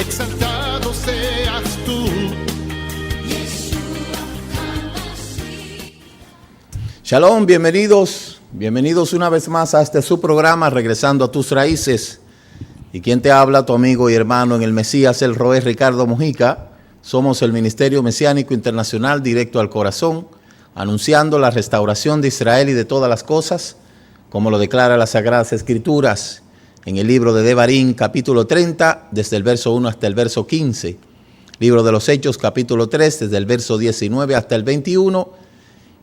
exaltado seas tú. Shalom, bienvenidos una vez más a este su programa, Regresando a tus Raíces. Y quien te habla, tu amigo y hermano en el Mesías, el Roé Ricardo Mojica. Somos el Ministerio Mesiánico Internacional Directo al Corazón, anunciando la restauración de Israel y de todas las cosas, como lo declara las Sagradas Escrituras en el libro de Devarim, capítulo 30, desde el verso 1 hasta el verso 15. Libro de los Hechos, capítulo 3, desde el verso 19 hasta el 21.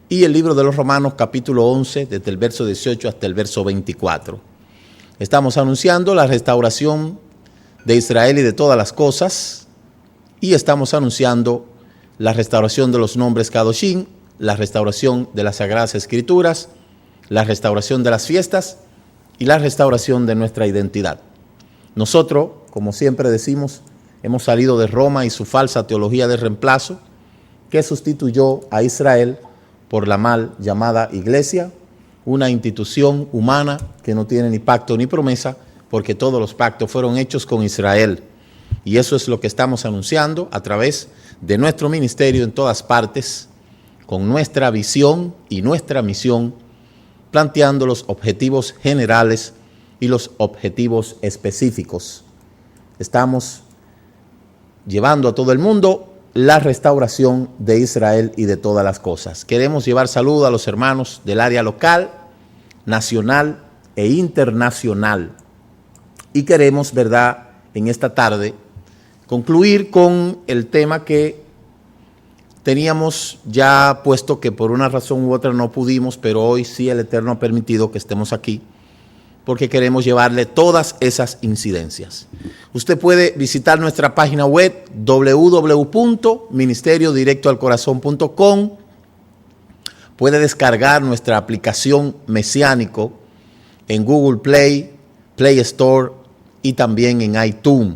Y el libro de los Romanos, capítulo 11, desde el verso 18 hasta el verso 24. Estamos anunciando la restauración de Israel y de todas las cosas. Y estamos anunciando la restauración de los nombres Kadoshim, la restauración de las Sagradas Escrituras, la restauración de las fiestas y la restauración de nuestra identidad. Nosotros, como siempre decimos, hemos salido de Roma y su falsa teología de reemplazo, que sustituyó a Israel por la mal llamada Iglesia, una institución humana que no tiene ni pacto ni promesa, porque todos los pactos fueron hechos con Israel. Y eso es lo que estamos anunciando a través de nuestro ministerio en todas partes, con nuestra visión y nuestra misión, planteando los objetivos generales y los objetivos específicos. Estamos llevando a todo el mundo la restauración de Israel y de todas las cosas. Queremos llevar salud a los hermanos del área local, nacional e internacional. Y queremos, ¿verdad?, en esta tarde, concluir con el tema que teníamos ya puesto, que por una razón u otra no pudimos, pero hoy sí el Eterno ha permitido que estemos aquí, porque queremos llevarle todas esas incidencias. Usted puede visitar nuestra página web www.ministeriodirectoalcorazon.com. Puede descargar nuestra aplicación Mesiánico en Google Play, Play Store y también en iTunes.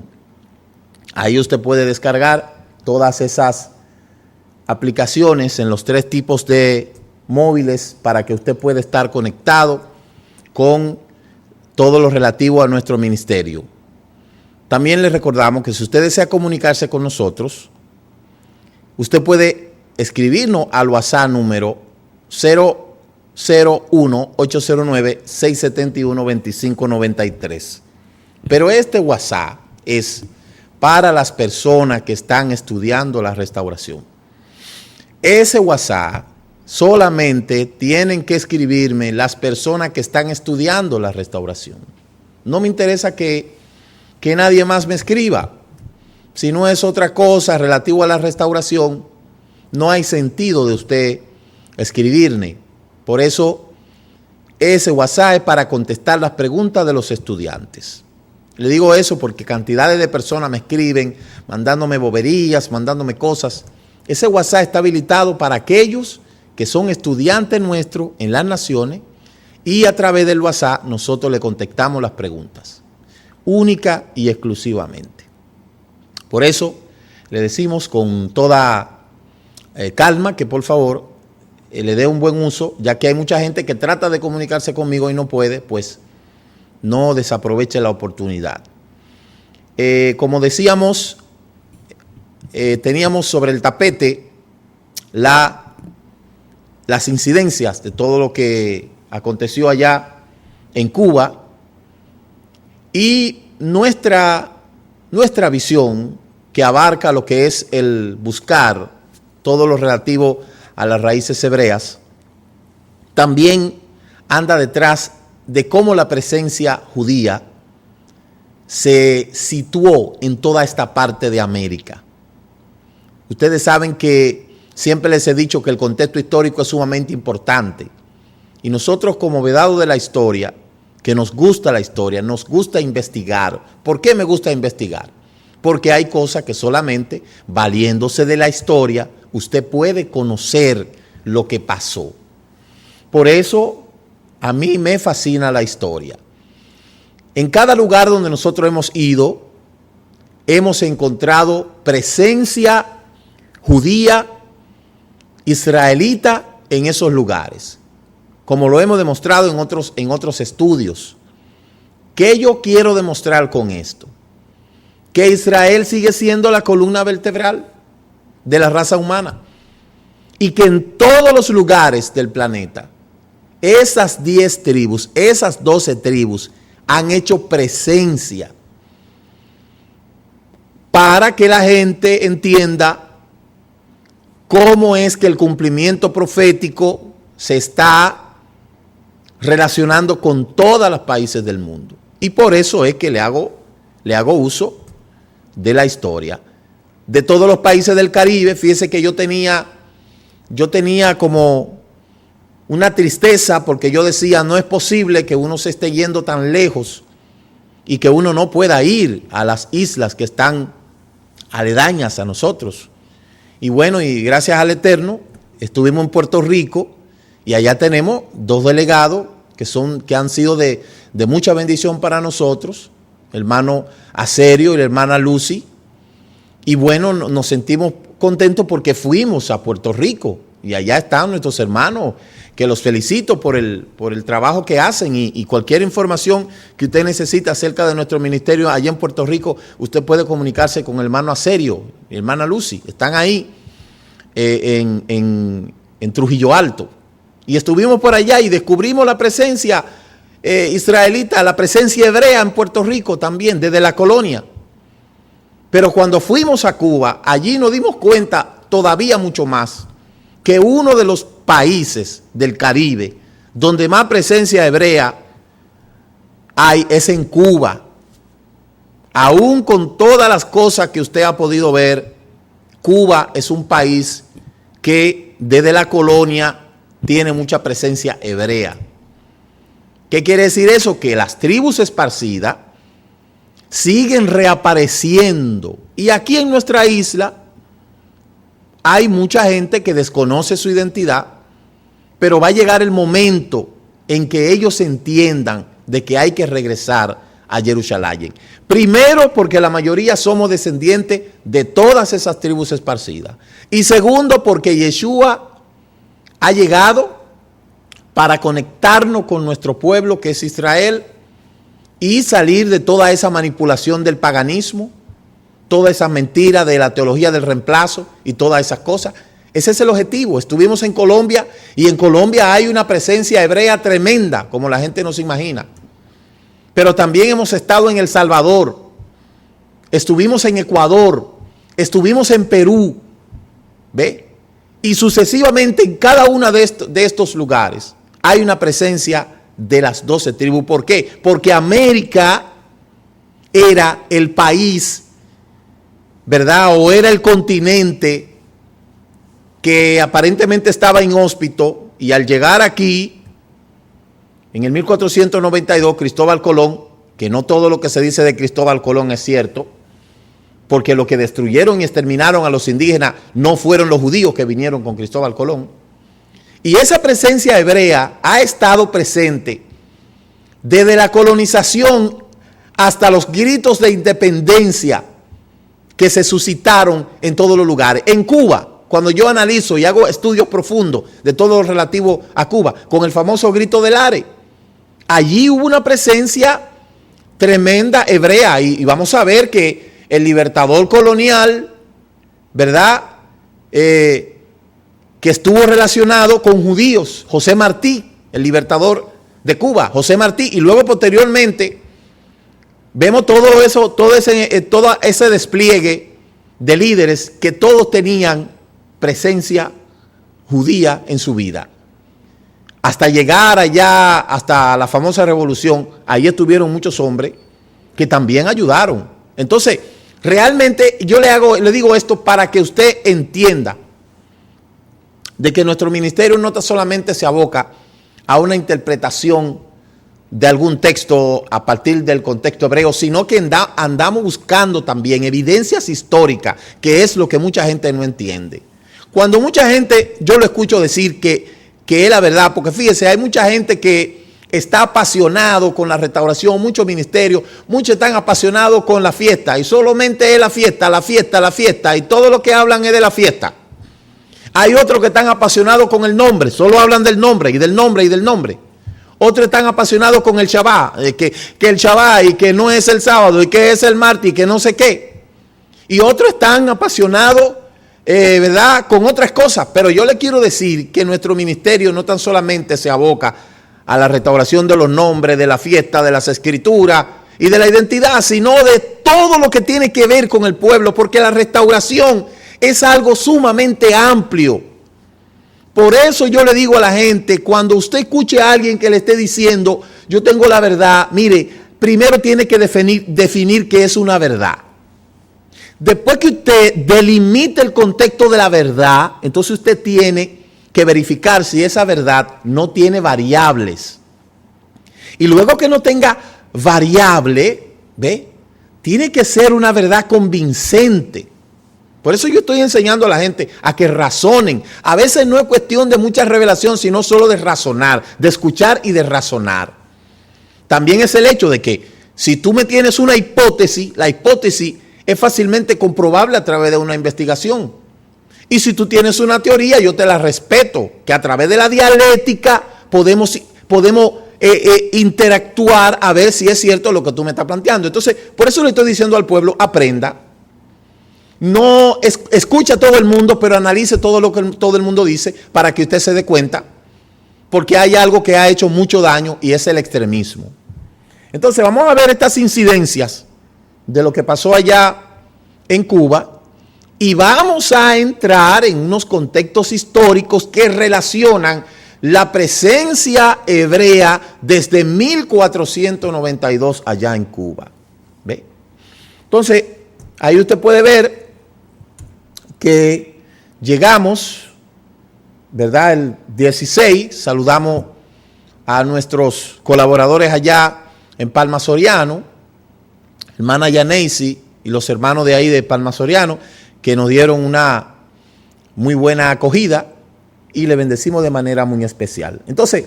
Ahí usted puede descargar todas esas aplicaciones en los 3 tipos de móviles para que usted pueda estar conectado con todo lo relativo a nuestro ministerio. También les recordamos que si usted desea comunicarse con nosotros, usted puede escribirnos al WhatsApp número 001-809-671-2593. Pero este WhatsApp es para las personas que están estudiando la restauración. Ese WhatsApp solamente tienen que escribirme las personas que están estudiando la restauración. No me interesa que nadie más me escriba. Si no es otra cosa relativo a la restauración, no hay sentido de usted escribirme. Por eso, ese WhatsApp es para contestar las preguntas de los estudiantes. Le digo eso porque cantidades de personas me escriben, mandándome boberías, mandándome cosas. Ese WhatsApp está habilitado para aquellos que son estudiantes nuestros en las naciones, y a través del WhatsApp nosotros le contestamos las preguntas, única y exclusivamente. Por eso le decimos con toda calma que por favor le dé un buen uso, ya que hay mucha gente que trata de comunicarse conmigo y no puede, pues no desaproveche la oportunidad. Como decíamos, teníamos sobre el tapete las incidencias de todo lo que aconteció allá en Cuba, y nuestra visión, que abarca lo que es el buscar todo lo relativo a las raíces hebreas, también anda detrás de cómo la presencia judía se situó en toda esta parte de América. Ustedes saben que siempre les he dicho que el contexto histórico es sumamente importante. Y nosotros, como vedados de la historia, que nos gusta la historia, nos gusta investigar. ¿Por qué me gusta investigar? Porque hay cosas que solamente valiéndose de la historia usted puede conocer lo que pasó. Por eso a mí me fascina la historia. En cada lugar donde nosotros hemos ido, hemos encontrado presencia judía, israelita en esos lugares, como lo hemos demostrado en otros estudios. ¿Qué yo quiero demostrar con esto? que Israel sigue siendo la columna vertebral de la raza humana y que en todos los lugares del planeta esas 10 tribus, esas 12 tribus han hecho presencia para que la gente entienda cómo es que el cumplimiento profético se está relacionando con todos los países del mundo. Y por eso es que le hago uso de la historia de todos los países del Caribe. Fíjese que yo tenía como una tristeza porque yo decía, no es posible que uno se esté yendo tan lejos y que uno no pueda ir a las islas que están aledañas a nosotros. Y bueno, y gracias al Eterno, estuvimos en Puerto Rico y allá tenemos 2 delegados que han sido de mucha bendición para nosotros, el hermano Acerio y la hermana Lucy. Y bueno, nos sentimos contentos porque fuimos a Puerto Rico y allá están nuestros hermanos, que los felicito por el trabajo que hacen y cualquier información que usted necesita acerca de nuestro ministerio allá en Puerto Rico, usted puede comunicarse con el hermano Acerio y hermana Lucy. Están ahí en Trujillo Alto. Y estuvimos por allá y descubrimos la presencia israelita, la presencia hebrea en Puerto Rico también, desde la colonia. Pero cuando fuimos a Cuba, allí nos dimos cuenta todavía mucho más que uno de los países del Caribe donde más presencia hebrea hay es en Cuba. Aún con todas las cosas que usted ha podido ver, Cuba es un país que desde la colonia tiene mucha presencia hebrea. ¿Qué quiere decir eso? Que las tribus esparcidas siguen reapareciendo. Y aquí en nuestra isla hay mucha gente que desconoce su identidad, pero va a llegar el momento en que ellos entiendan de que hay que regresar a Jerusalén. Primero, porque la mayoría somos descendientes de todas esas tribus esparcidas. Y segundo, porque Yeshua ha llegado para conectarnos con nuestro pueblo que es Israel y salir de toda esa manipulación del paganismo, toda esa mentira de la teología del reemplazo y todas esas cosas. Ese es el objetivo. Estuvimos en Colombia y en Colombia hay una presencia hebrea tremenda, como la gente no se imagina. Pero también hemos estado en El Salvador, estuvimos en Ecuador, estuvimos en Perú, ¿ve? Y sucesivamente en cada uno de estos lugares hay una presencia de las 12 tribus. ¿Por qué? Porque América era el país, ¿verdad? O era el continente que aparentemente estaba inhóspito, y al llegar aquí, en el 1492, Cristóbal Colón, que no todo lo que se dice de Cristóbal Colón es cierto, porque lo que destruyeron y exterminaron a los indígenas no fueron los judíos que vinieron con Cristóbal Colón. Y esa presencia hebrea ha estado presente desde la colonización hasta los gritos de independencia que se suscitaron en todos los lugares. En Cuba, cuando yo analizo y hago estudios profundos de todo lo relativo a Cuba, con el famoso grito del Are, allí hubo una presencia tremenda hebrea y vamos a ver que el libertador colonial, ¿verdad? Que estuvo relacionado con judíos, José Martí, el libertador de Cuba, José Martí, y luego posteriormente vemos todo eso, todo ese despliegue de líderes que todos tenían presencia judía en su vida. Hasta llegar allá, hasta la famosa revolución, ahí estuvieron muchos hombres que también ayudaron. Entonces, realmente yo le digo esto para que usted entienda de que nuestro ministerio no solamente se aboca a una interpretación de algún texto a partir del contexto hebreo, sino que andamos buscando también evidencias históricas, que es lo que mucha gente no entiende. Cuando mucha gente, yo lo escucho decir que es la verdad, porque fíjese, hay mucha gente que está apasionado con la restauración, muchos ministerios, muchos están apasionados con la fiesta, y solamente es la fiesta, y todo lo que hablan es de la fiesta. Hay otros que están apasionados con el nombre, solo hablan del nombre, y del nombre, y del nombre. Otros están apasionados con el Shabbat, que el Shabbat, y que no es el sábado, y que es el martes, y que no sé qué. y otros están apasionados, ¿verdad?, con otras cosas. Pero yo le quiero decir que nuestro ministerio no tan solamente se aboca a la restauración de los nombres, de la fiesta, de las escrituras y de la identidad, sino de todo lo que tiene que ver con el pueblo, porque la restauración es algo sumamente amplio. Por eso yo le digo a la gente, cuando usted escuche a alguien que le esté diciendo, yo tengo la verdad, mire, primero tiene que definir qué es una verdad. Después que usted delimite el contexto de la verdad, entonces usted tiene que verificar si esa verdad no tiene variables. Y luego que no tenga variable, ¿ve?, tiene que ser una verdad convincente. Por eso yo estoy enseñando a la gente a que razonen. A veces no es cuestión de mucha revelación, sino solo de razonar, de escuchar y de razonar. También es el hecho de que si tú me tienes una hipótesis, la hipótesis es fácilmente comprobable a través de una investigación. Y si tú tienes una teoría, yo te la respeto, que a través de la dialéctica podemos interactuar a ver si es cierto lo que tú me estás planteando. Entonces, por eso le estoy diciendo al pueblo, aprenda. No escucha a todo el mundo, pero analice todo lo que todo el mundo dice para que usted se dé cuenta, porque hay algo que ha hecho mucho daño y es el extremismo. Entonces vamos a ver estas incidencias de lo que pasó allá en Cuba y vamos a entrar en unos contextos históricos que relacionan la presencia hebrea desde 1492 allá en Cuba. ¿Ve? Entonces, ahí usted puede ver que llegamos, ¿verdad?, el 16, saludamos a nuestros colaboradores allá en Palma Soriano, hermana Yaneisi y los hermanos de ahí de Palma Soriano, que nos dieron una muy buena acogida y le bendecimos de manera muy especial. Entonces,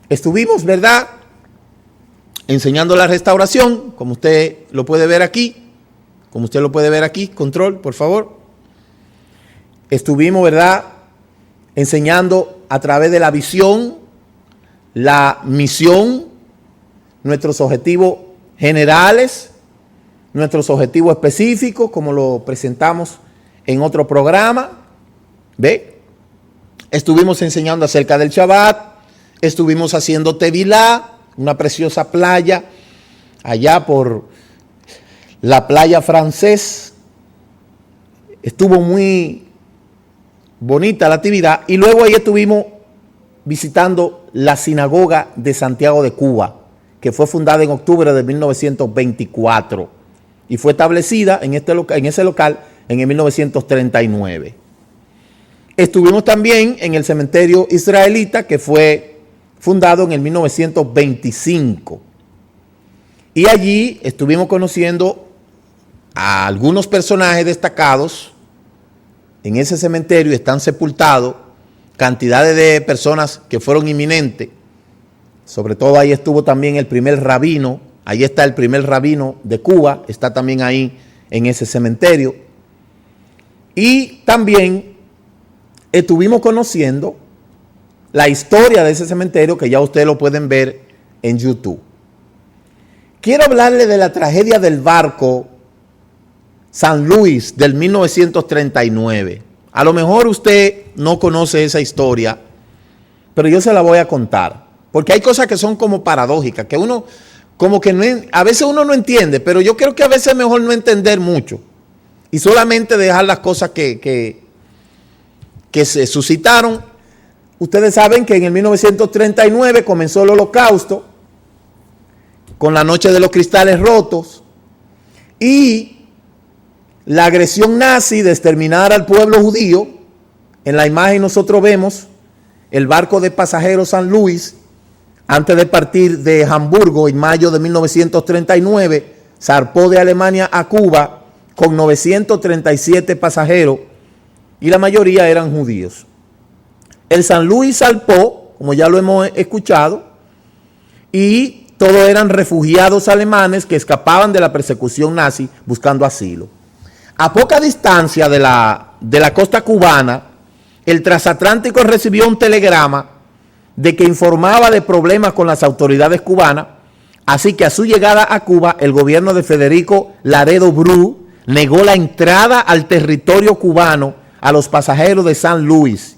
estuvimos, ¿verdad?, enseñando la restauración, como usted lo puede ver aquí, control, por favor. Estuvimos, ¿verdad?, enseñando a través de la visión, la misión, nuestros objetivos generales, nuestros objetivos específicos, como lo presentamos en otro programa. ¿Ve? Estuvimos enseñando acerca del Shabbat, estuvimos haciendo Tevilá, una preciosa playa, allá por la playa Francés. Estuvo muy bonita la actividad y luego ahí estuvimos visitando la sinagoga de Santiago de Cuba, que fue fundada en octubre de 1924 y fue establecida en ese local en el 1939. Estuvimos también en el cementerio israelita, que fue fundado en el 1925. Y allí estuvimos conociendo a algunos personajes destacados. En ese cementerio están sepultados cantidades de personas que fueron inminentes. Sobre todo ahí estuvo también el primer rabino. Ahí está el primer rabino de Cuba. Está también ahí en ese cementerio. Y también estuvimos conociendo la historia de ese cementerio, que ya ustedes lo pueden ver en YouTube. Quiero hablarle de la tragedia del barco San Luis del 1939. A lo mejor usted no conoce esa historia, pero yo se la voy a contar, porque hay cosas que son como paradójicas, que uno, como que no, a veces uno no entiende, pero yo creo que a veces es mejor no entender mucho y solamente dejar las cosas que se suscitaron. Ustedes saben que en el 1939 comenzó el Holocausto con la noche de los cristales rotos y la agresión nazi de exterminar al pueblo judío. En la imagen nosotros vemos el barco de pasajeros San Luis, antes de partir de Hamburgo en mayo de 1939, zarpó de Alemania a Cuba con 937 pasajeros y la mayoría eran judíos. El San Luis zarpó, como ya lo hemos escuchado, y todos eran refugiados alemanes que escapaban de la persecución nazi buscando asilo. A poca distancia de la costa cubana, el transatlántico recibió un telegrama de que informaba de problemas con las autoridades cubanas, así que a su llegada a Cuba, el gobierno de Federico Laredo Bru negó la entrada al territorio cubano a los pasajeros de San Luis,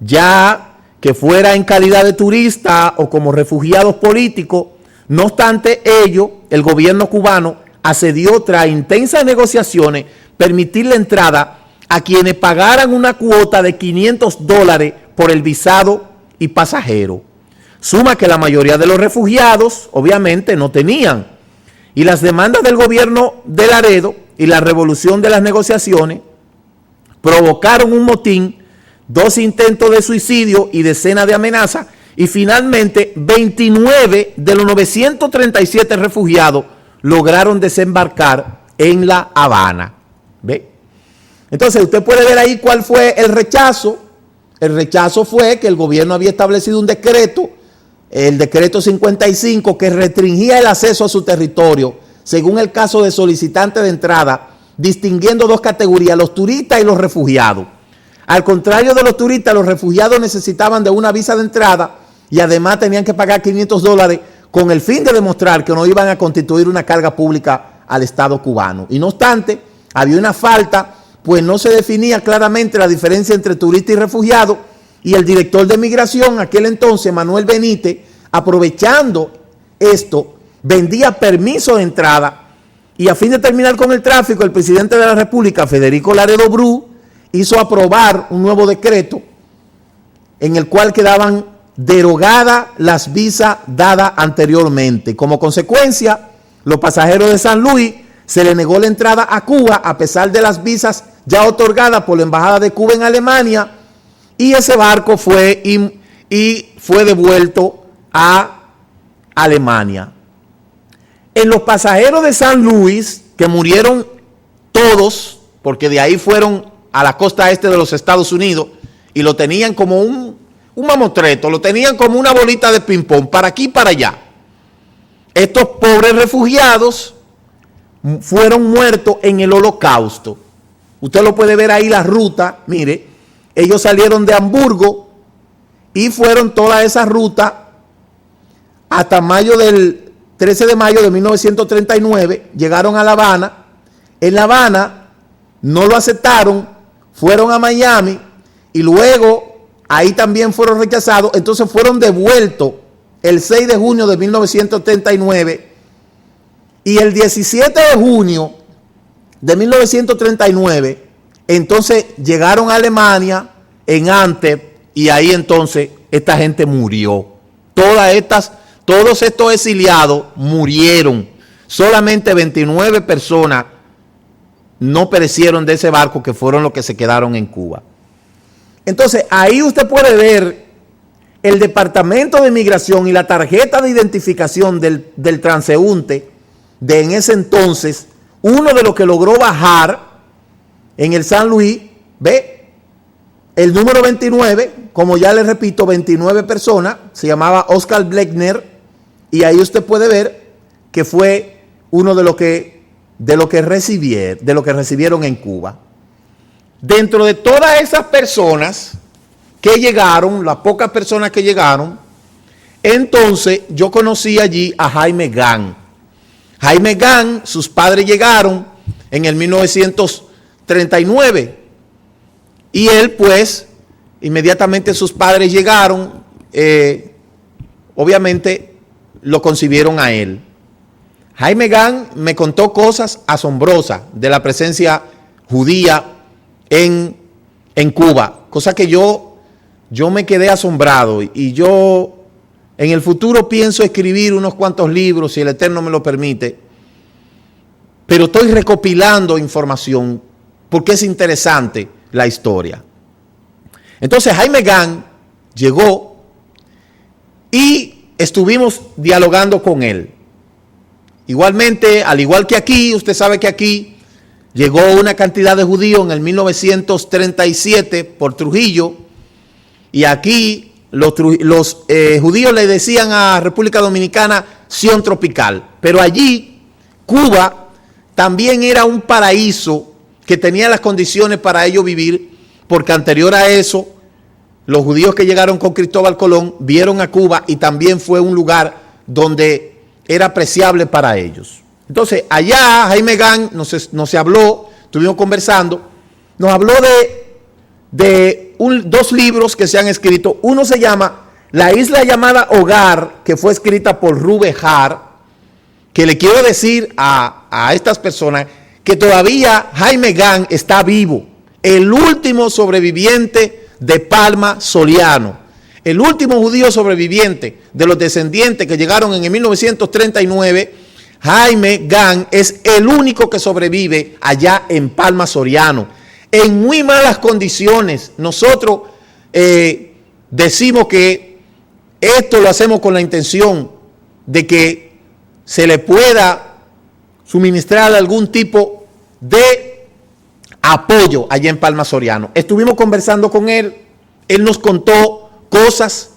ya que fuera en calidad de turista o como refugiados políticos. No obstante ello, el gobierno cubano accedió tras intensas negociaciones permitir la entrada a quienes pagaran una cuota de $500 por el visado y pasajero. Suma que la mayoría de los refugiados obviamente no tenían. Y las demandas del gobierno de Laredo y la revolución de las negociaciones provocaron un motín, 2 intentos de suicidio y decenas de amenazas, y finalmente 29 de los 937 refugiados lograron desembarcar en La Habana. ¿Ve? Entonces usted puede ver ahí cuál fue el rechazo. El rechazo fue que el gobierno había establecido un decreto, el decreto 55, que restringía el acceso a su territorio según el caso de solicitante de entrada, distinguiendo 2 categorías, los turistas y los refugiados. Al contrario de los turistas, los refugiados necesitaban de una visa de entrada y además tenían que pagar $500 con el fin de demostrar que no iban a constituir una carga pública al Estado cubano. Y no obstante, había una falta, pues no se definía claramente la diferencia entre turista y refugiado, y el director de migración, aquel entonces, Manuel Benítez, aprovechando esto, vendía permiso de entrada, y a fin de terminar con el tráfico, el presidente de la República, Federico Laredo Bru, hizo aprobar un nuevo decreto en el cual quedaban derogadas las visas dadas anteriormente. Como consecuencia, los pasajeros de San Luis se les negó la entrada a Cuba a pesar de las visas ya otorgadas por la Embajada de Cuba en Alemania, y ese barco fue devuelto a Alemania. En los pasajeros de San Luis, que murieron todos, porque de ahí fueron a la costa este de los Estados Unidos, y lo tenían como un mamotreto, lo tenían como una bolita de ping-pong, para aquí y para allá. Estos pobres refugiados fueron muertos en el Holocausto. Usted lo puede ver ahí la ruta, mire, ellos salieron de Hamburgo y fueron toda esa ruta hasta mayo del 13 de mayo de 1939, llegaron a La Habana. En La Habana no lo aceptaron, fueron a Miami y luego ahí también fueron rechazados, entonces fueron devueltos el 6 de junio de 1939 y el 17 de junio de 1939, entonces llegaron a Alemania, en Antep, y ahí entonces esta gente murió. Todos estos exiliados murieron. Solamente 29 personas no perecieron de ese barco, que fueron los que se quedaron en Cuba. Entonces ahí usted puede ver el Departamento de Migración y la tarjeta de identificación del transeúnte de en ese entonces. Uno de los que logró bajar en el San Luis, ve, el número 29, como ya les repito, 29 personas, se llamaba Oscar Bleckner, y ahí usted puede ver que fue uno de lo que recibieron en Cuba. Dentro de todas esas personas que llegaron, las pocas personas que llegaron, entonces yo conocí allí a Jaime Gant. Jaime Gant, sus padres llegaron en el 1939 y él pues inmediatamente sus padres llegaron, obviamente lo concibieron a él. Jaime Gant me contó cosas asombrosas de la presencia judía en Cuba, cosa que yo me quedé asombrado, y yo en el futuro pienso escribir unos cuantos libros, si el Eterno me lo permite, pero estoy recopilando información porque es interesante la historia. Entonces Jaime Gant llegó y estuvimos dialogando con él. Igualmente, al igual que aquí, usted sabe que aquí llegó una cantidad de judíos en el 1937 por Trujillo, y aquí los judíos le decían a República Dominicana Sion tropical, pero allí Cuba también era un paraíso que tenía las condiciones para ellos vivir, porque anterior a eso los judíos que llegaron con Cristóbal Colón vieron a Cuba y también fue un lugar donde era apreciable para ellos. Entonces, allá Jaime Gant nos habló, estuvimos conversando, nos habló de dos libros que se han escrito. Uno se llama La isla llamada Hogar, que fue escrita por Rube Har, que le quiero decir a estas personas que todavía Jaime Gant está vivo, el último sobreviviente de Palma Soriano, el último judío sobreviviente de los descendientes que llegaron en el 1939. Jaime Gant es el único que sobrevive allá en Palma Soriano, en muy malas condiciones. Nosotros decimos que esto lo hacemos con la intención de que se le pueda suministrar algún tipo de apoyo allá en Palma Soriano. Estuvimos conversando con él, él nos contó cosas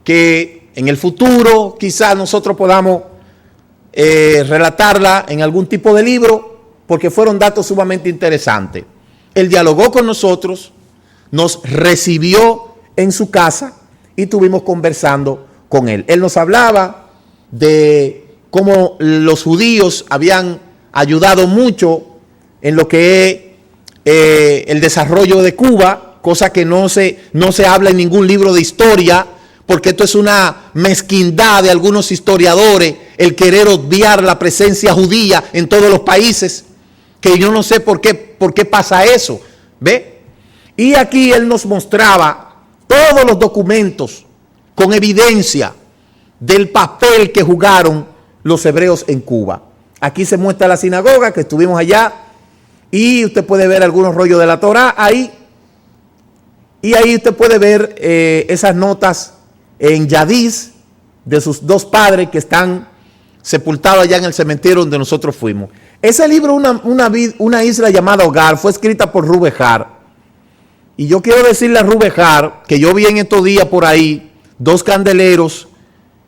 que en el futuro quizás nosotros podamos relatarla en algún tipo de libro, porque fueron datos sumamente interesantes. Él dialogó con nosotros, nos recibió en su casa y estuvimos conversando con él. Él nos hablaba de cómo los judíos habían ayudado mucho en lo que es el desarrollo de Cuba, cosa que no se habla en ningún libro de historia, porque esto es una mezquindad de algunos historiadores, el querer obviar la presencia judía en todos los países, que yo no sé por qué pasa eso, ¿ve? Y aquí él nos mostraba todos los documentos con evidencia del papel que jugaron los hebreos en Cuba. Aquí se muestra la sinagoga, que estuvimos allá, y usted puede ver algunos rollos de la Torá ahí, y ahí usted puede ver esas notas en Yadís de sus dos padres que están sepultados allá en el cementerio donde nosotros fuimos. Ese libro, una isla llamada Hogar, fue escrita por Rube Har. Y yo quiero decirle a Rube Har que yo vi en estos días por ahí 2 candeleros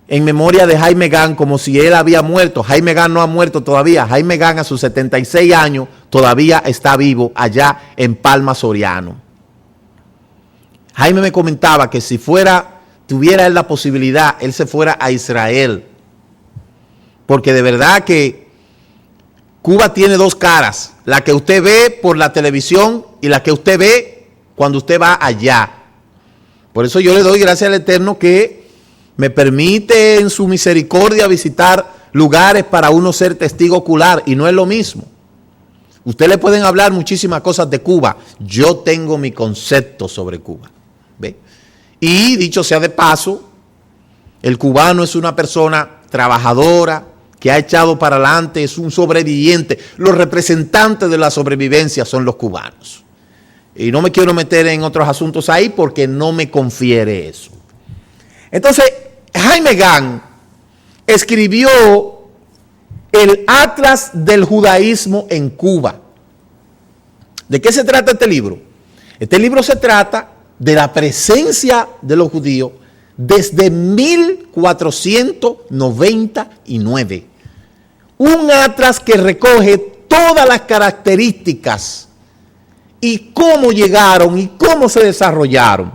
en memoria de Jaime Gant, como si él había muerto. Jaime Gant no ha muerto todavía. Jaime Gant a sus 76 años todavía está vivo allá en Palma Soriano. Jaime me comentaba que si tuviera él la posibilidad, él se fuera a Israel. Porque de verdad que Cuba tiene 2 caras. La que usted ve por la televisión y la que usted ve cuando usted va allá. Por eso yo le doy gracias al Eterno que me permite en su misericordia visitar lugares para uno ser testigo ocular. Y no es lo mismo. Usted le pueden hablar muchísimas cosas de Cuba. Yo tengo mi concepto sobre Cuba. ¿Ve? Y dicho sea de paso, el cubano es una persona trabajadora, que ha echado para adelante, es un sobreviviente. Los representantes de la sobrevivencia son los cubanos. Y no me quiero meter en otros asuntos ahí porque no me confiere eso. Entonces, Jaime Gant escribió el Atlas del Judaísmo en Cuba. ¿De qué se trata este libro? Este libro se trata de la presencia de los judíos desde 1499. Un atlas que recoge todas las características y cómo llegaron y cómo se desarrollaron.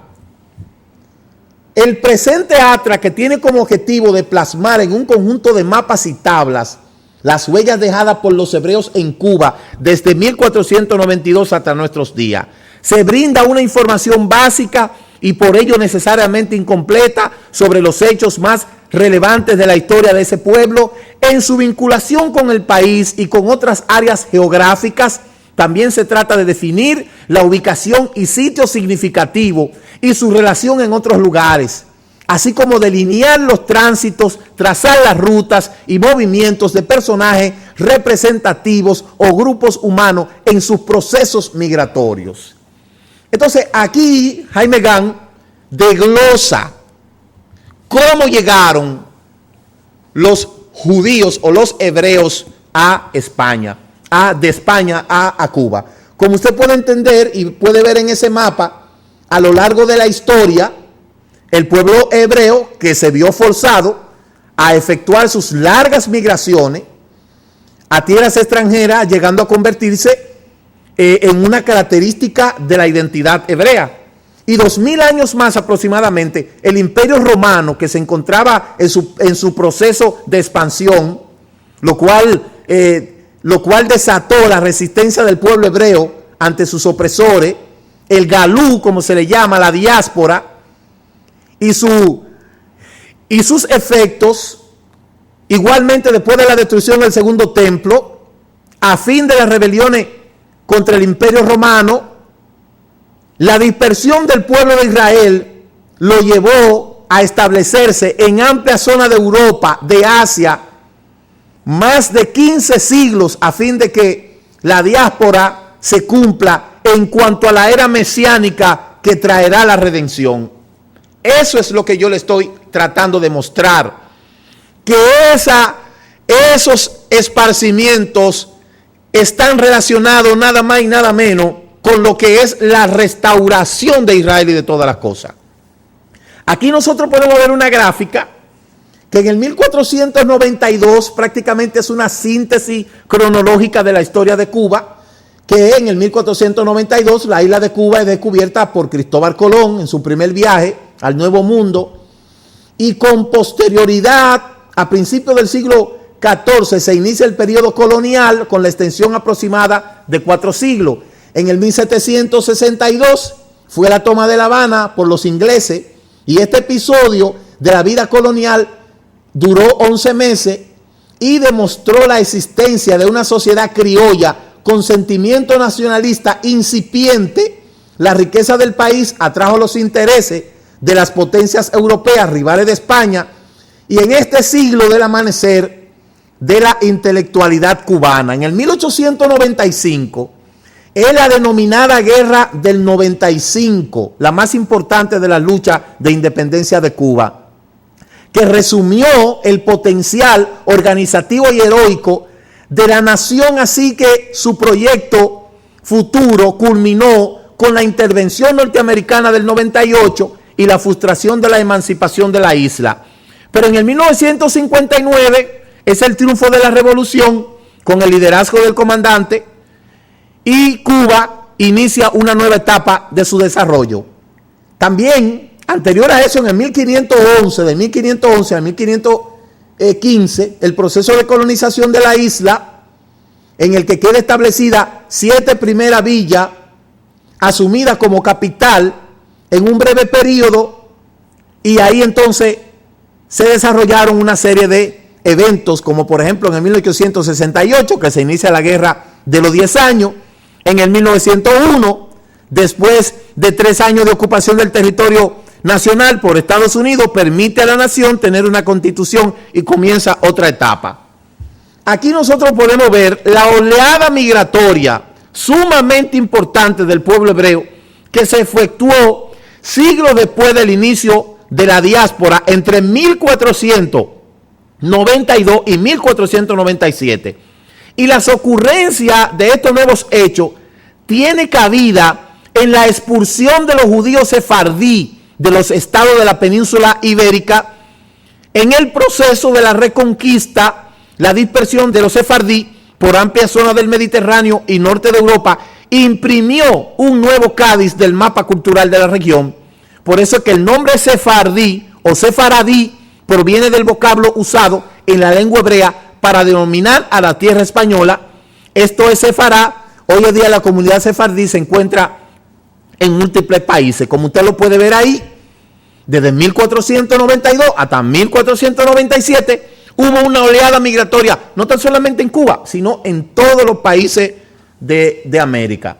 El presente atlas, que tiene como objetivo de plasmar en un conjunto de mapas y tablas las huellas dejadas por los hebreos en Cuba desde 1492 hasta nuestros días, se brinda una información básica y por ello necesariamente incompleta sobre los hechos más relevantes de la historia de ese pueblo en su vinculación con el país y con otras áreas geográficas. También se trata de definir la ubicación y sitio significativo y su relación en otros lugares, así como delinear los tránsitos, trazar las rutas y movimientos de personajes representativos o grupos humanos en sus procesos migratorios. Entonces aquí Jaime Gant desglosa cómo llegaron los judíos o los hebreos a España, de España a Cuba. Como usted puede entender y puede ver en ese mapa, a lo largo de la historia, el pueblo hebreo que se vio forzado a efectuar sus largas migraciones a tierras extranjeras, llegando a convertirse en una característica de la identidad hebrea. Y 2000 años más aproximadamente, el Imperio Romano, que se encontraba en su proceso de expansión, lo cual lo cual desató la resistencia del pueblo hebreo ante sus opresores, el galú, como se le llama, la diáspora, y sus efectos, igualmente después de la destrucción del segundo templo, a fin de las rebeliones contra el imperio romano, la dispersión del pueblo de Israel lo llevó a establecerse en amplia zona de Europa, de Asia, más de 15 siglos a fin de que la diáspora se cumpla en cuanto a la era mesiánica que traerá la redención. Eso es lo que yo le estoy tratando de mostrar, que esos esparcimientos están relacionados nada más y nada menos con lo que es la restauración de Israel y de todas las cosas. Aquí nosotros podemos ver una gráfica que en el 1492 prácticamente es una síntesis cronológica de la historia de Cuba, que en el 1492 la isla de Cuba es descubierta por Cristóbal Colón en su primer viaje al Nuevo Mundo, y con posterioridad, a principios del siglo XIV, se inicia el periodo colonial con la extensión aproximada de 4 siglos. En el 1762 fue la toma de La Habana por los ingleses, y este episodio de la vida colonial duró 11 meses y demostró la existencia de una sociedad criolla con sentimiento nacionalista incipiente. La riqueza del país atrajo los intereses de las potencias europeas rivales de España, y en este siglo del amanecer de la intelectualidad cubana, en el 1895, es la denominada Guerra del 95, la más importante de la lucha de independencia de Cuba, que resumió el potencial organizativo y heroico de la nación, así que su proyecto futuro culminó con la intervención norteamericana del 98 y la frustración de la emancipación de la isla. Pero en el 1959 es el triunfo de la revolución con el liderazgo del comandante, y Cuba inicia una nueva etapa de su desarrollo. También, anterior a eso, en el 1511, de 1511 a 1515, el proceso de colonización de la isla, en el que queda establecida 7 primeras villas, asumidas como capital en un breve periodo, y ahí entonces se desarrollaron una serie de eventos, como por ejemplo en el 1868, que se inicia la Guerra de los 10 años, en el 1901, después de 3 años de ocupación del territorio nacional por Estados Unidos, permite a la nación tener una constitución y comienza otra etapa. Aquí nosotros podemos ver la oleada migratoria sumamente importante del pueblo hebreo que se efectuó siglos después del inicio de la diáspora entre 1492 y 1497. Y las ocurrencias de estos nuevos hechos tiene cabida en la expulsión de los judíos sefardí de los estados de la península ibérica, en el proceso de la reconquista, la dispersión de los sefardí por amplias zonas del Mediterráneo y norte de Europa imprimió un nuevo Cádiz del mapa cultural de la región. Por eso es que el nombre sefardí o sefaradí proviene del vocablo usado en la lengua hebrea para denominar a la tierra española. Esto es Sefará. Hoy en día la comunidad sefardí se encuentra en múltiples países, como usted lo puede ver ahí. Desde 1492 hasta 1497 hubo una oleada migratoria, no tan solamente en Cuba, sino en todos los países de América.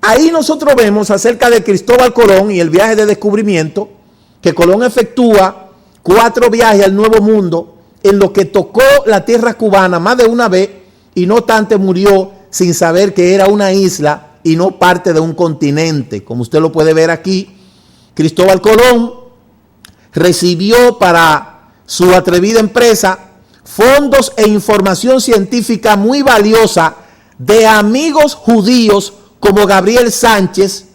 Ahí nosotros vemos acerca de Cristóbal Colón y el viaje de descubrimiento, que Colón efectúa 4 viajes al Nuevo Mundo, en lo que tocó la tierra cubana más de una vez, y no obstante murió sin saber que era una isla y no parte de un continente. Como usted lo puede ver aquí, Cristóbal Colón recibió para su atrevida empresa fondos e información científica muy valiosa de amigos judíos como Gabriel Sánchez.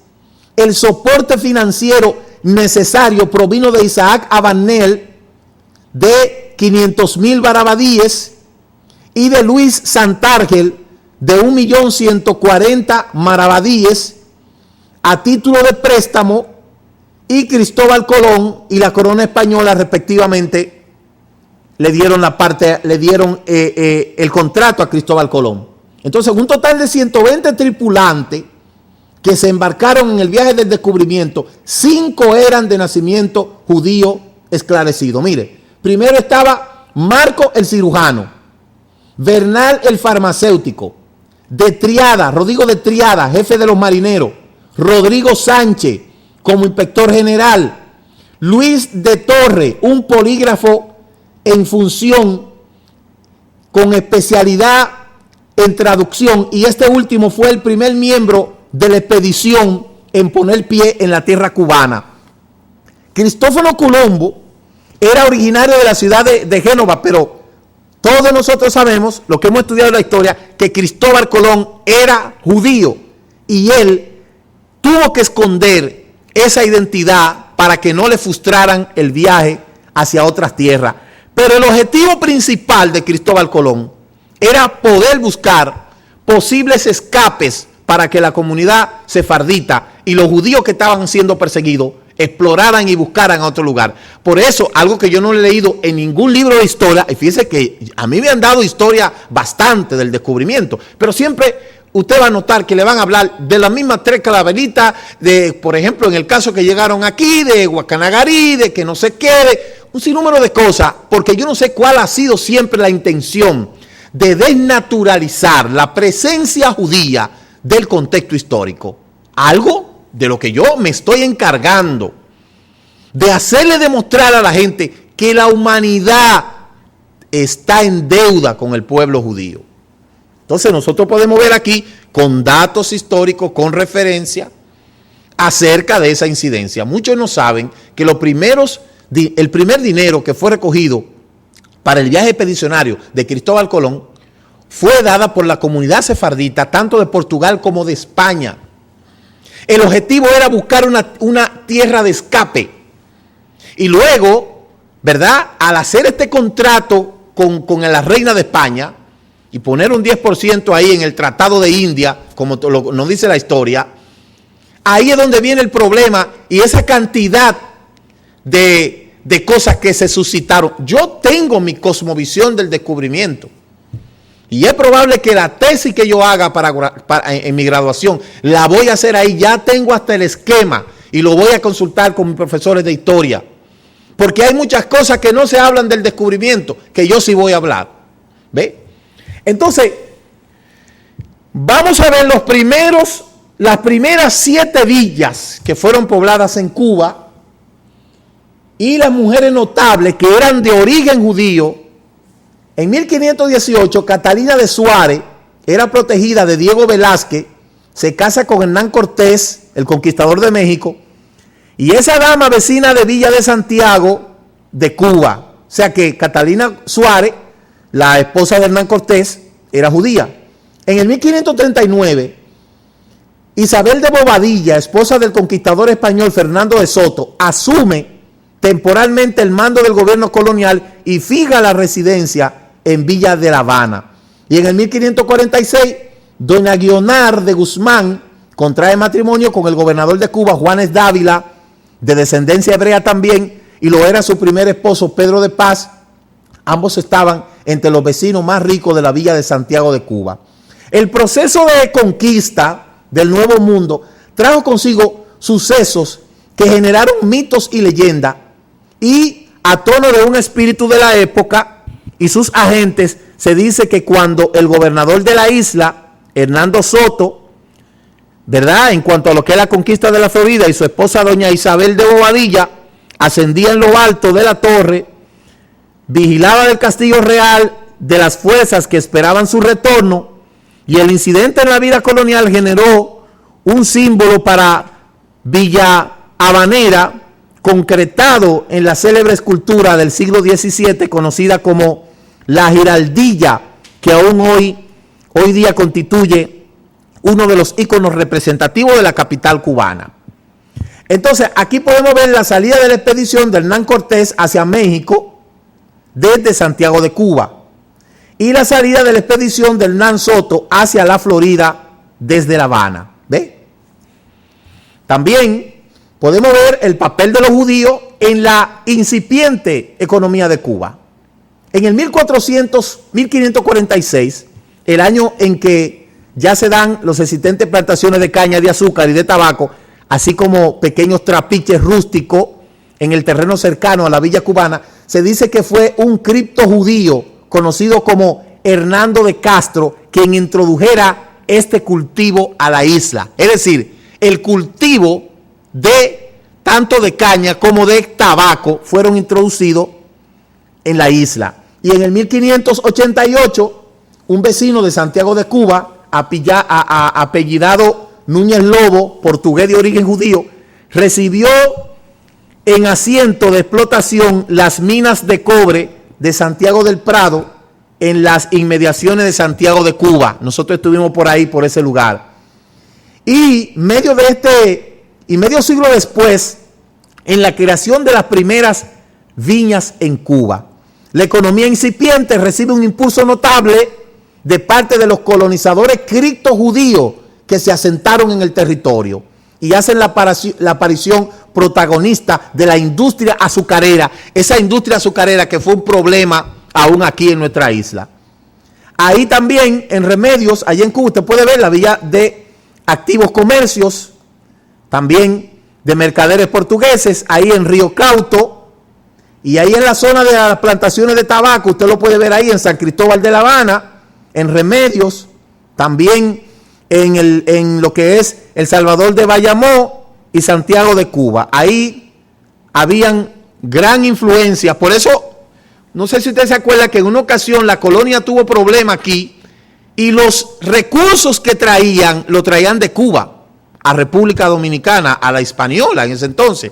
El soporte financiero necesario provino de Isaac Abarnel, de 500,000 maravedíes, y de Luis Santángel, de 1.140.000 maravedíes, a título de préstamo, y Cristóbal Colón y la corona española respectivamente le dieron el contrato a Cristóbal Colón. Entonces, un total de 120 tripulantes que se embarcaron en el viaje del descubrimiento, 5 eran de nacimiento judío esclarecido. Mire, primero estaba Marco el cirujano, Bernal el farmacéutico, de Triada, Rodrigo de Triada, jefe de los marineros, Rodrigo Sánchez como inspector general, Luis de Torre, un polígrafo en función con especialidad en traducción, y este último fue el primer miembro de la expedición en poner pie en la tierra cubana. Cristóforo Colombo era originario de la ciudad de Génova, pero todos nosotros sabemos, los que hemos estudiado la historia, que Cristóbal Colón era judío y él tuvo que esconder esa identidad para que no le frustraran el viaje hacia otras tierras. Pero el objetivo principal de Cristóbal Colón era poder buscar posibles escapes para que la comunidad sefardita y los judíos que estaban siendo perseguidos exploraran y buscaran a otro lugar. Por eso, algo que yo no he leído en ningún libro de historia, y fíjese que a mí me han dado historia bastante del descubrimiento, pero siempre usted va a notar que le van a hablar de las mismas 3 calaveritas, de, por ejemplo, en el caso que llegaron aquí, de Guacanagarí, de que no sé qué, de un sinnúmero de cosas, porque yo no sé cuál ha sido siempre la intención de desnaturalizar la presencia judía del contexto histórico. Algo de lo que yo me estoy encargando, de hacerle demostrar a la gente que la humanidad está en deuda con el pueblo judío. Entonces nosotros podemos ver aquí con datos históricos, con referencia acerca de esa incidencia. Muchos no saben que el primer dinero que fue recogido para el viaje expedicionario de Cristóbal Colón fue dada por la comunidad sefardita, tanto de Portugal como de España. El objetivo era buscar una tierra de escape. Y luego, ¿verdad?, al hacer este contrato con la reina de España y poner un 10% ahí en el Tratado de India, como nos dice la historia, ahí es donde viene el problema y esa cantidad de cosas que se suscitaron. Yo tengo mi cosmovisión del descubrimiento. Y es probable que la tesis que yo haga en mi graduación, la voy a hacer ahí. Ya tengo hasta el esquema y lo voy a consultar con mis profesores de historia. Porque hay muchas cosas que no se hablan del descubrimiento, que yo sí voy a hablar. ¿Ve? Entonces, vamos a ver las primeras 7 villas que fueron pobladas en Cuba y las mujeres notables que eran de origen judío. En 1518, Catalina de Suárez era protegida de Diego Velázquez, se casa con Hernán Cortés, el conquistador de México, y esa dama vecina de Villa de Santiago, de Cuba. O sea que Catalina Suárez, la esposa de Hernán Cortés, era judía. En el 1539, Isabel de Bobadilla, esposa del conquistador español Fernando de Soto, asume temporalmente el mando del gobierno colonial y fija la residencia en Villa de La Habana. Y en el 1546, doña Guionar de Guzmán contrae matrimonio con el gobernador de Cuba, Juanes Dávila, de descendencia hebrea también, y lo era su primer esposo, Pedro de Paz. Ambos estaban entre los vecinos más ricos de la Villa de Santiago de Cuba. El proceso de conquista del Nuevo Mundo trajo consigo sucesos que generaron mitos y leyendas, y a tono de un espíritu de la época y sus agentes, se dice que cuando el gobernador de la isla, Hernando Soto, ¿verdad?, en cuanto a lo que es la conquista de la Florida, y su esposa doña Isabel de Bobadilla, ascendía en lo alto de la torre, vigilaba del castillo real de las fuerzas que esperaban su retorno, y el incidente en la vida colonial generó un símbolo para Villa Habanera, concretado en la célebre escultura del siglo XVII conocida como la Giraldilla, que aún hoy día constituye uno de los íconos representativos de la capital cubana. Entonces, aquí podemos ver la salida de la expedición de Hernán Cortés hacia México desde Santiago de Cuba y la salida de la expedición de Hernán Soto hacia la Florida desde La Habana. ¿Ve? También podemos ver el papel de los judíos en la incipiente economía de Cuba. En el 1546, el año en que ya se dan los existentes plantaciones de caña de azúcar y de tabaco, así como pequeños trapiches rústicos en el terreno cercano a la villa cubana, se dice que fue un criptojudío conocido como Hernando de Castro quien introdujera este cultivo a la isla. Es decir, el cultivo de tanto de caña como de tabaco fueron introducidos en la isla. Y en el 1588, un vecino de Santiago de Cuba, apellidado Núñez Lobo, portugués de origen judío, recibió en asiento de explotación las minas de cobre de Santiago del Prado en las inmediaciones de Santiago de Cuba. Nosotros estuvimos por ahí, por ese lugar. Y medio siglo después, en la creación de las primeras viñas en Cuba, la economía incipiente recibe un impulso notable de parte de los colonizadores criptojudíos que se asentaron en el territorio y hacen la aparición protagonista de la industria azucarera, esa industria azucarera que fue un problema aún aquí en nuestra isla. Ahí también, en Remedios, allá en Cuba, usted puede ver la villa de activos comercios, también de mercaderes portugueses, ahí en Río Cauto, y ahí en la zona de las plantaciones de tabaco, usted lo puede ver ahí en San Cristóbal de La Habana, en Remedios, también en lo que es El Salvador de Bayamó y Santiago de Cuba. Ahí habían gran influencia. Por eso, no sé si usted se acuerda que en una ocasión la colonia tuvo problema aquí y los recursos que traían, lo traían de Cuba a República Dominicana, a la Hispaniola en ese entonces.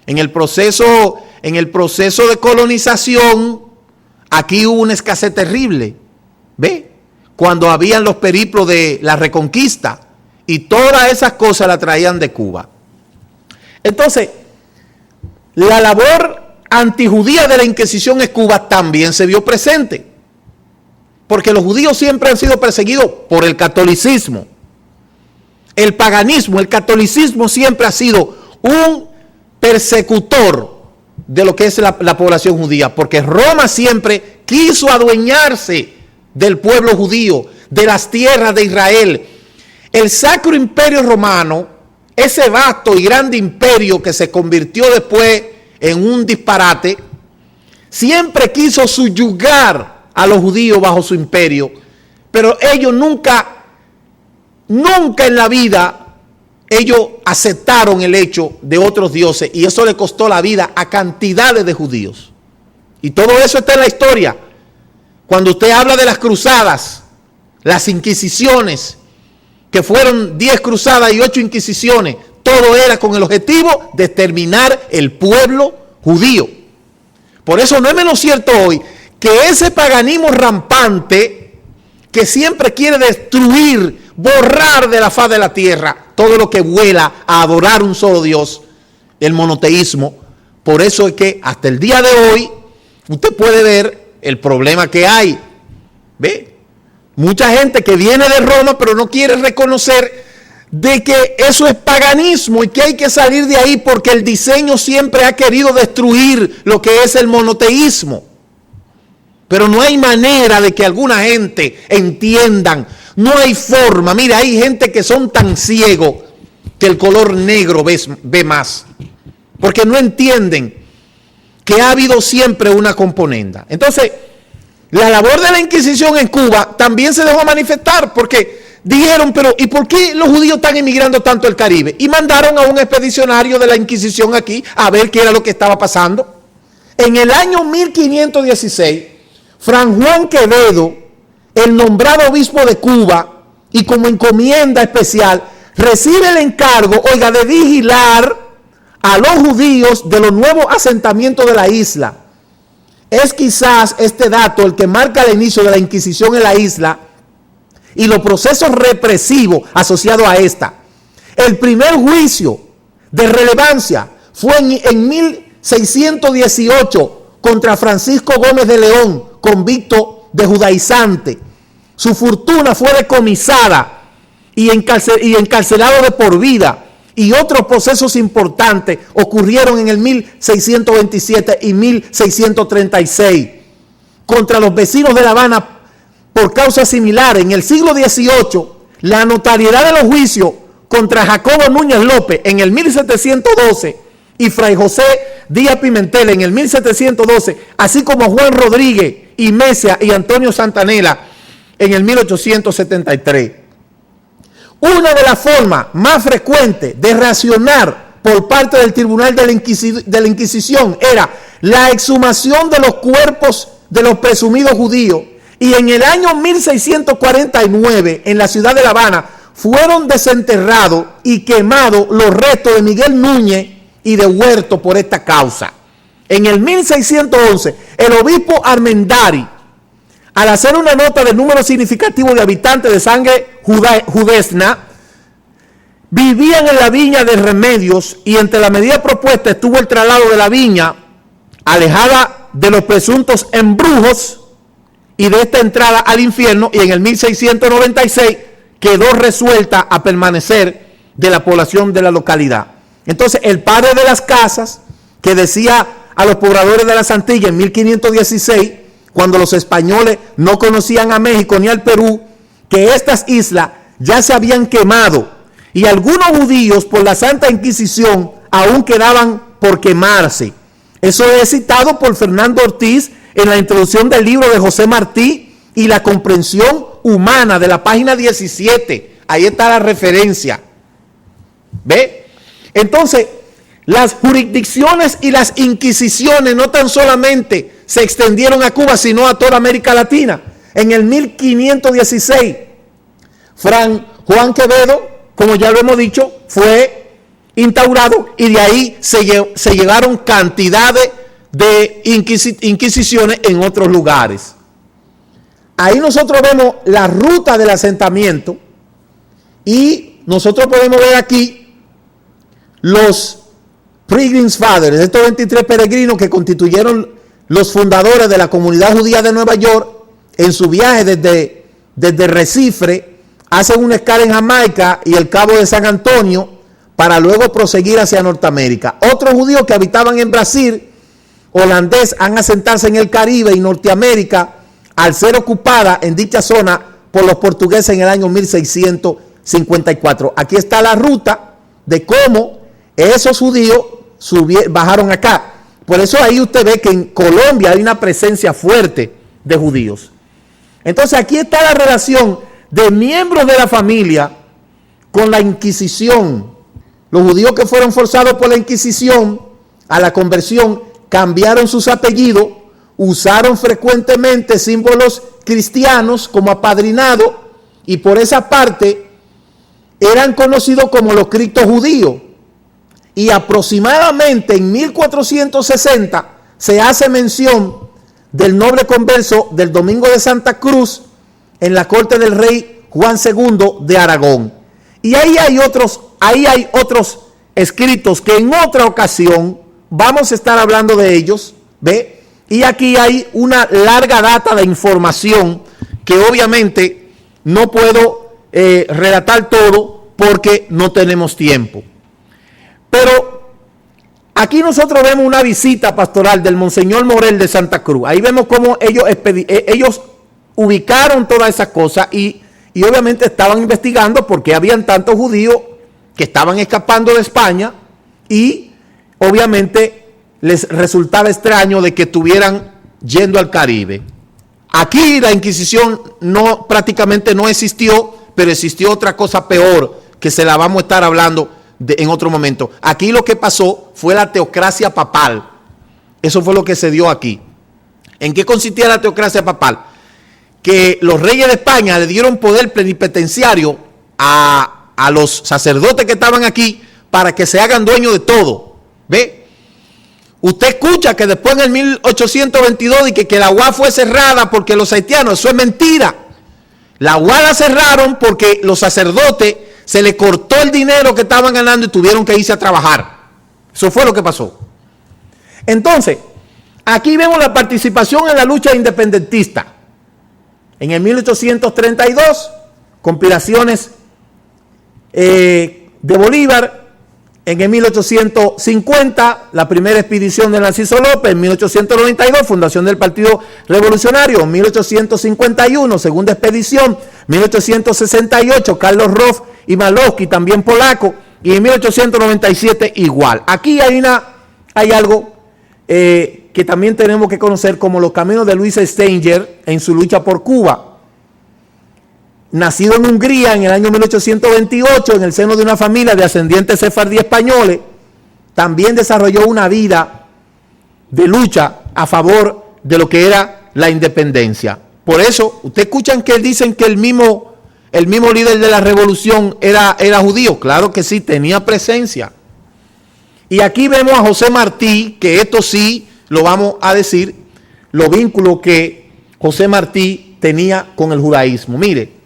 En el proceso de colonización, aquí hubo una escasez terrible. ¿Ve? Cuando habían los periplos de la Reconquista y todas esas cosas las traían de Cuba. Entonces, la labor antijudía de la Inquisición en Cuba también se vio presente, porque los judíos siempre han sido perseguidos por el catolicismo. El paganismo, el catolicismo siempre ha sido un persecutor de lo que es la población judía, porque Roma siempre quiso adueñarse del pueblo judío, de las tierras de Israel. El Sacro Imperio Romano, ese vasto y grande imperio que se convirtió después en un disparate, siempre quiso subyugar a los judíos bajo su imperio, pero ellos nunca en la vida ellos aceptaron el hecho de otros dioses, y eso le costó la vida a cantidades de judíos. Y todo eso está en la historia. Cuando usted habla de las cruzadas, las inquisiciones, que fueron 10 cruzadas y 8 inquisiciones, todo era con el objetivo de exterminar el pueblo judío. Por eso no es menos cierto hoy que ese paganismo rampante que siempre quiere destruir, borrar de la faz de la tierra todo lo que vuela a adorar un solo Dios, el monoteísmo. Por eso es que hasta el día de hoy usted puede ver el problema que hay. ¿Ve? Mucha gente que viene de Roma pero no quiere reconocer de que eso es paganismo y que hay que salir de ahí, porque el diseño siempre ha querido destruir lo que es el monoteísmo. Pero no hay manera de que alguna gente entiendan, no hay forma. Mira, hay gente que son tan ciegos que el color negro ve más, porque no entienden que ha habido siempre una componenda. Entonces, la labor de la Inquisición en Cuba también se dejó manifestar, porque dijeron, pero ¿y por qué los judíos están emigrando tanto al Caribe? Y mandaron a un expedicionario de la Inquisición aquí a ver qué era lo que estaba pasando. En el año 1516, Fran Juan Quevedo, el nombrado obispo de Cuba, y como encomienda especial, recibe el encargo, oiga, de vigilar a los judíos de los nuevos asentamientos de la isla. Es quizás este dato el que marca el inicio de la Inquisición en la isla y los procesos represivos asociados a esta. El primer juicio de relevancia fue en 1618 contra Francisco Gómez de León, convicto de judaizante. Su fortuna fue decomisada y encarcelado de por vida. Y otros procesos importantes ocurrieron en el 1627 y 1636. contra los vecinos de La Habana por causas similares. En el siglo XVIII, la notariedad de los juicios contra Jacobo Núñez López en el 1712 y Fray José Díaz Pimentel en el 1712, así como Juan Rodríguez y Mesia y Antonio Santanella en el 1873. Una de las formas más frecuentes de reaccionar por parte del Tribunal de la Inquisición era la exhumación de los cuerpos de los presumidos judíos. Y en el año 1649, en la ciudad de La Habana, fueron desenterrados y quemados los restos de Miguel Núñez y de Huerto por esta causa. En el 1611, el obispo Armendari, al hacer una nota del número significativo de habitantes de sangre judesna, vivían en la viña de Remedios, y entre la medida propuesta estuvo el traslado de la viña alejada de los presuntos embrujos y de esta entrada al infierno, y en el 1696 quedó resuelta a permanecer de la población de la localidad. Entonces el padre de las casas, que decía a los pobladores de las Antillas en 1516, cuando los españoles no conocían a México ni al Perú, que estas islas ya se habían quemado y algunos judíos por la Santa Inquisición aún quedaban por quemarse. Eso es citado por Fernando Ortiz en la introducción del libro de José Martí y la comprensión humana, de la página 17. Ahí está la referencia. ¿Ve? Entonces, las jurisdicciones y las inquisiciones no tan solamente se extendieron a Cuba, sino a toda América Latina. En el 1516, Juan Quevedo, como ya lo hemos dicho, fue instaurado, y de ahí se llevaron cantidades de inquisiciones en otros lugares. Ahí nosotros vemos la ruta del asentamiento, y nosotros podemos ver aquí los Pilgrims Fathers, estos 23 peregrinos que constituyeron los fundadores de la comunidad judía de Nueva York. En su viaje desde Recife, hacen una escala en Jamaica y el Cabo de San Antonio para luego proseguir hacia Norteamérica. Otros judíos que habitaban en Brasil, holandés, han asentarse en el Caribe y Norteamérica al ser ocupada en dicha zona por los portugueses en el año 1654. Aquí está la ruta de cómo esos judíos bajaron acá. Por eso ahí usted ve que en Colombia hay una presencia fuerte de judíos. Entonces aquí está la relación de miembros de la familia con la Inquisición. Los judíos que fueron forzados por la Inquisición a la conversión cambiaron sus apellidos, usaron frecuentemente símbolos cristianos como apadrinado, y por esa parte eran conocidos como los Cristos judíos. Y aproximadamente en 1460 se hace mención del noble converso del Domingo de Santa Cruz en la corte del rey Juan II de Aragón. Y ahí hay otros escritos que en otra ocasión vamos a estar hablando de ellos, ¿ve? Y aquí hay una larga data de información que obviamente no puedo relatar todo porque no tenemos tiempo. Pero aquí nosotros vemos una visita pastoral del Monseñor Morel de Santa Cruz. Ahí vemos cómo ellos ubicaron todas esas cosas y obviamente estaban investigando por qué habían tantos judíos que estaban escapando de España, y obviamente les resultaba extraño de que estuvieran yendo al Caribe. Aquí la Inquisición prácticamente no existió, pero existió otra cosa peor que se la vamos a estar hablando en otro momento. Aquí lo que pasó fue la teocracia papal. Eso fue lo que se dio aquí. ¿En qué consistía la teocracia papal? Que los reyes de España le dieron poder plenipotenciario a los sacerdotes que estaban aquí para que se hagan dueños de todo. ¿Ve? Usted escucha que después en el 1822 y que la UAS fue cerrada porque los haitianos, eso es mentira. La UAS la cerraron porque los sacerdotes se les cortó el dinero que estaban ganando y tuvieron que irse a trabajar. Eso fue lo que pasó. Entonces, aquí vemos la participación en la lucha independentista. En el 1832, conspiraciones de Bolívar En el 1850, la primera expedición de Narciso López. En 1892, fundación del Partido Revolucionario. En 1851, segunda expedición. 1868, Carlos Roff y Malowski, también polaco. Y en 1897, igual. Aquí hay algo que también tenemos que conocer como los caminos de Louis Stenger en su lucha por Cuba. Nacido en Hungría en el año 1828, en el seno de una familia de ascendientes sefardí españoles, también desarrolló una vida de lucha a favor de lo que era la independencia. Por eso, ustedes escuchan que dicen que el mismo líder de la revolución era judío. Claro que sí, tenía presencia. Y aquí vemos a José Martí, que esto sí lo vamos a decir, los vínculos que José Martí tenía con el judaísmo. Mire,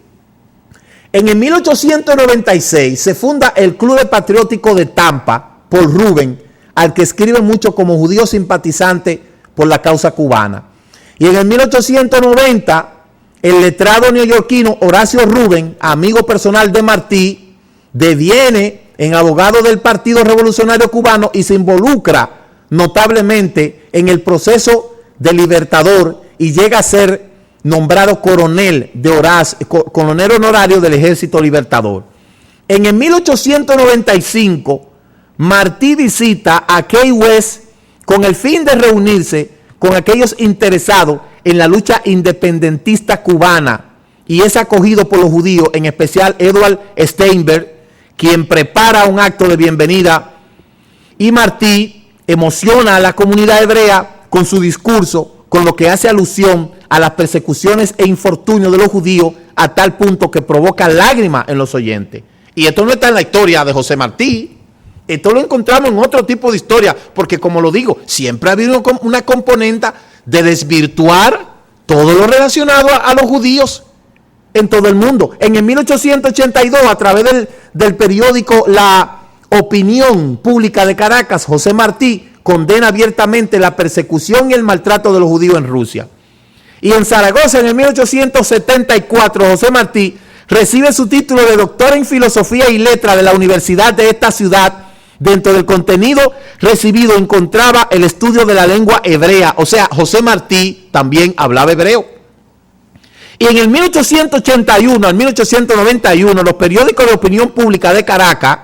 en el 1896 se funda el Club de Patriótico de Tampa por Rubén, al que escribe mucho como judío simpatizante por la causa cubana. Y en el 1890, el letrado neoyorquino Horacio Rubén, amigo personal de Martí, deviene en abogado del Partido Revolucionario Cubano y se involucra notablemente en el proceso de Libertador y llega a ser nombrado coronel honorario del Ejército Libertador. En el 1895, Martí visita a Key West con el fin de reunirse con aquellos interesados en la lucha independentista cubana y es acogido por los judíos, en especial Edward Steinberg, quien prepara un acto de bienvenida, y Martí emociona a la comunidad hebrea con su discurso, con lo que hace alusión a las persecuciones e infortunios de los judíos a tal punto que provoca lágrimas en los oyentes. Y esto no está en la historia de José Martí, esto lo encontramos en otro tipo de historia, porque como lo digo, siempre ha habido una componente de desvirtuar todo lo relacionado a los judíos en todo el mundo. En el 1882, a través del periódico La Opinión Pública de Caracas, José Martí condena abiertamente la persecución y el maltrato de los judíos en Rusia. Y en Zaragoza, en el 1874, José Martí recibe su título de doctor en Filosofía y Letras de la Universidad de esta ciudad. Dentro del contenido recibido encontraba el estudio de la lengua hebrea, o sea, José Martí también hablaba hebreo. Y en el 1881 al 1891, los periódicos de Opinión Pública de Caracas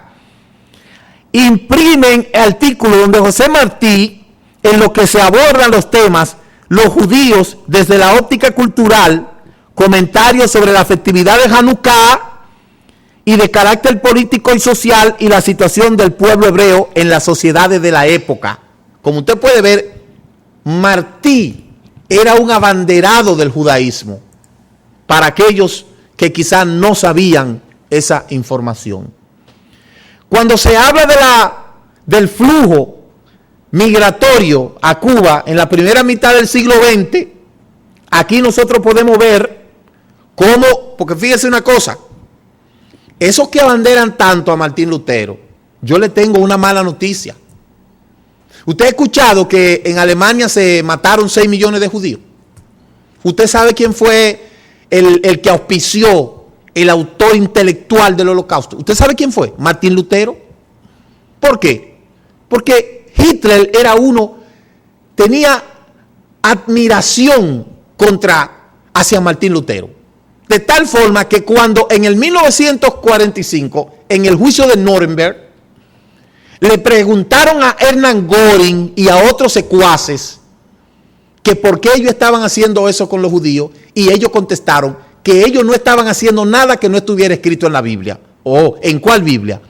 imprimen artículos donde José Martí, en los que se abordan los temas, los judíos desde la óptica cultural, comentarios sobre la festividad de Hanukkah y de carácter político y social y la situación del pueblo hebreo en las sociedades de la época. Como usted puede ver, Martí era un abanderado del judaísmo para aquellos que quizás no sabían esa información. Cuando se habla del flujo migratorio a Cuba en la primera mitad del siglo XX, aquí nosotros podemos ver cómo, porque fíjese una cosa, esos que abanderan tanto a Martín Lutero, yo le tengo una mala noticia. ¿Usted ha escuchado que en Alemania se mataron 6 millones de judíos? ¿Usted sabe quién fue el que auspició, el autor intelectual del Holocausto? ¿Usted sabe quién fue? Martín Lutero. ¿Por qué? Porque Hitler tenía admiración hacia Martín Lutero. De tal forma que cuando en el 1945, en el juicio de Nuremberg, le preguntaron a Hernán Göring y a otros secuaces que por qué ellos estaban haciendo eso con los judíos, y ellos contestaron que ellos no estaban haciendo nada que no estuviera escrito en la Biblia. ¿Oh, en cuál Biblia?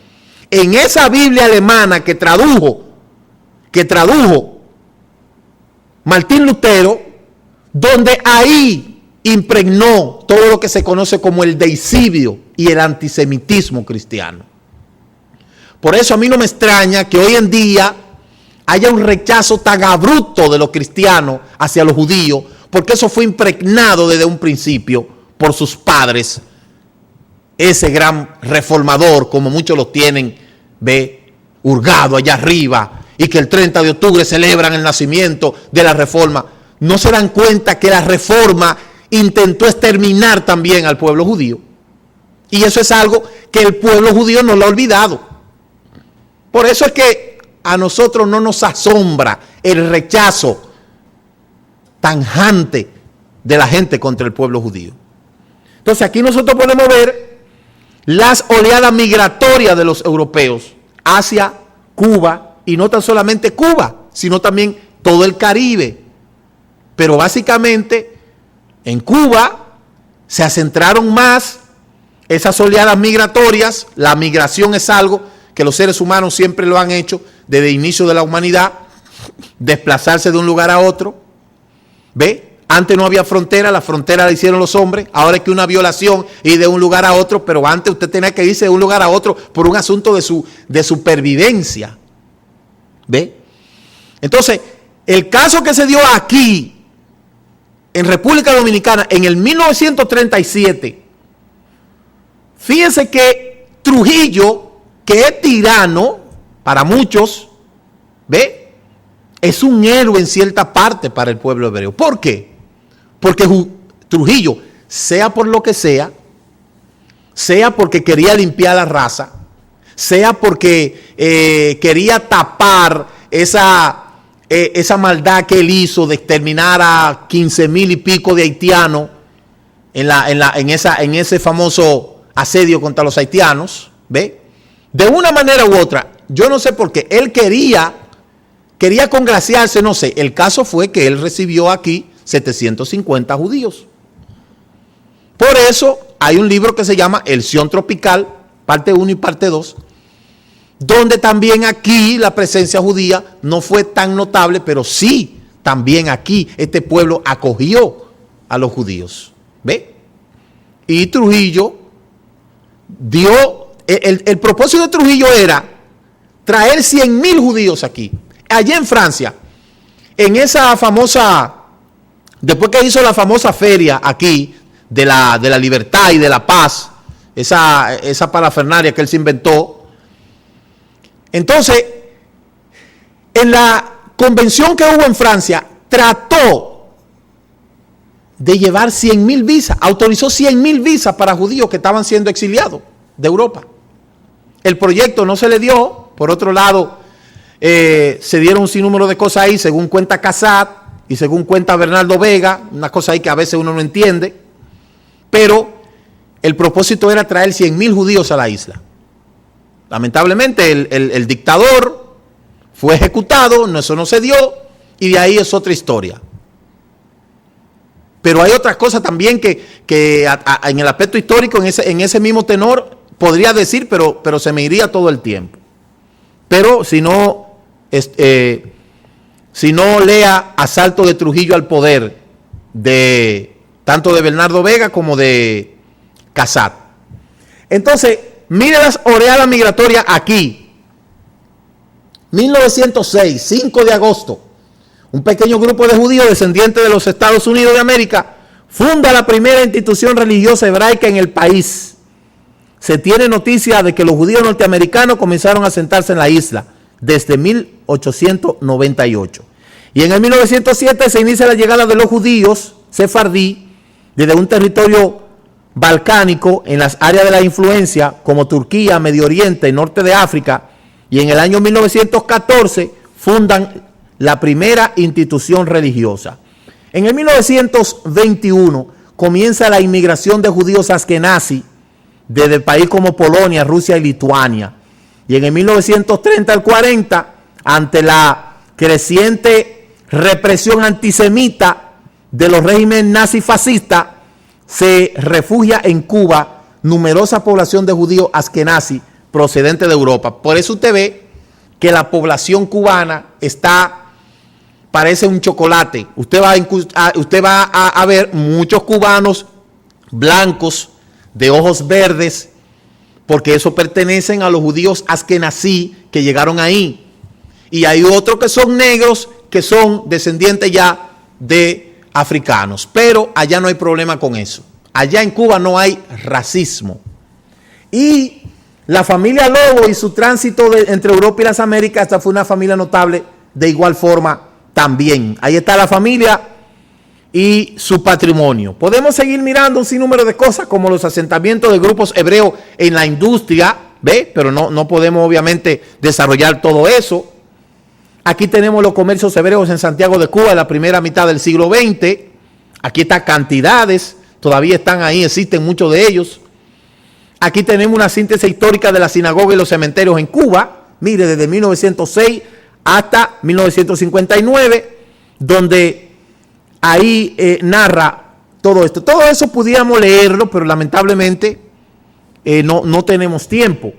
En esa Biblia alemana que tradujo Martín Lutero, donde ahí impregnó todo lo que se conoce como el deicidio y el antisemitismo cristiano. Por eso a mí no me extraña que hoy en día haya un rechazo tan abrupto de los cristianos hacia los judíos, porque eso fue impregnado desde un principio por sus padres, ese gran reformador, como muchos lo tienen, hurgado allá arriba, y que el 30 de octubre celebran el nacimiento de la Reforma. No se dan cuenta que la Reforma intentó exterminar también al pueblo judío. Y eso es algo que el pueblo judío no lo ha olvidado. Por eso es que a nosotros no nos asombra el rechazo tajante de la gente contra el pueblo judío. Entonces aquí nosotros podemos ver las oleadas migratorias de los europeos hacia Cuba, y no tan solamente Cuba, sino también todo el Caribe. Pero básicamente en Cuba se centraron más esas oleadas migratorias. La migración es algo que los seres humanos siempre lo han hecho desde el inicio de la humanidad, desplazarse de un lugar a otro. ¿Ve? Antes no había frontera, la frontera la hicieron los hombres. Ahora es que una violación y de un lugar a otro, pero antes usted tenía que irse de un lugar a otro por un asunto de supervivencia. ¿Ve? Entonces, el caso que se dio aquí, en República Dominicana, en el 1937, fíjense que Trujillo, que es tirano para muchos, ¿ve? Es un héroe en cierta parte para el pueblo hebreo. ¿Por qué? Porque Trujillo, sea por lo que sea porque quería limpiar la raza, sea porque quería tapar esa maldad que él hizo de exterminar a 15,000 y pico de haitianos en ese famoso asedio contra los haitianos, ¿ve? De una manera u otra, yo no sé por qué, él quería congraciarse, no sé. El caso fue que él recibió aquí 750 judíos. Por eso hay un libro que se llama El Sion Tropical, parte 1 y parte 2, donde también aquí la presencia judía no fue tan notable, pero sí, también aquí este pueblo acogió a los judíos. ¿Ve? Y Trujillo dio, el propósito de Trujillo era traer 100,000 judíos aquí. Allá en Francia, en esa famosa, después que hizo la famosa feria aquí de la libertad y de la paz, esa parafernalia que él se inventó. Entonces, en la convención que hubo en Francia, trató de llevar 100,000 visas, autorizó 100,000 visas para judíos que estaban siendo exiliados de Europa. El proyecto no se le dio. Por otro lado, se dieron un sinnúmero de cosas ahí, según cuenta Casat y según cuenta Bernardo Vega, una cosa ahí que a veces uno no entiende, pero el propósito era traer 100,000 judíos a la isla. Lamentablemente el dictador fue ejecutado, eso no se dio, y de ahí es otra historia. Pero hay otras cosas también que en el aspecto histórico, en ese mismo tenor, podría decir, pero se me iría todo el tiempo. Pero si no lea Asalto de Trujillo al Poder, tanto de Bernardo Vega como de Casat. Entonces, mire las oleadas migratorias aquí. 1906, 5 de agosto, un pequeño grupo de judíos descendientes de los Estados Unidos de América funda la primera institución religiosa hebraica en el país. Se tiene noticia de que los judíos norteamericanos comenzaron a asentarse en la isla desde 1898. Y en el 1907 se inicia la llegada de los judíos sefardí desde un territorio balcánico en las áreas de la influencia como Turquía, Medio Oriente y Norte de África. Y en el año 1914 fundan la primera institución religiosa. En el 1921 comienza la inmigración de judíos askenazí desde países como Polonia, Rusia y Lituania. Y en el 1930 al 40, ante la creciente represión antisemita de los regímenes nazifascistas, se refugia en Cuba numerosa población de judíos askenazí procedentes de Europa. Por eso usted ve que la población cubana parece un chocolate. Usted va a ver muchos cubanos blancos de ojos verdes, porque eso pertenecen a los judíos askenazí que llegaron ahí. Y hay otros que son negros, que son descendientes ya de africanos. Pero allá no hay problema con eso. Allá en Cuba no hay racismo. Y la familia Lobo y su tránsito entre Europa y las Américas, esta fue una familia notable de igual forma también. Ahí está la familia y su patrimonio. Podemos seguir mirando un sinnúmero de cosas como los asentamientos de grupos hebreos en la industria, ¿ve? Pero no podemos obviamente desarrollar todo eso. Aquí tenemos los comercios hebreos en Santiago de Cuba en la primera mitad del siglo XX. Aquí están cantidades, todavía están ahí, existen muchos de ellos. Aquí tenemos una síntesis histórica de la sinagoga y los cementerios en Cuba, mire, desde 1906 hasta 1959, donde ahí narra todo esto. Todo eso pudiéramos leerlo, pero lamentablemente no tenemos tiempo.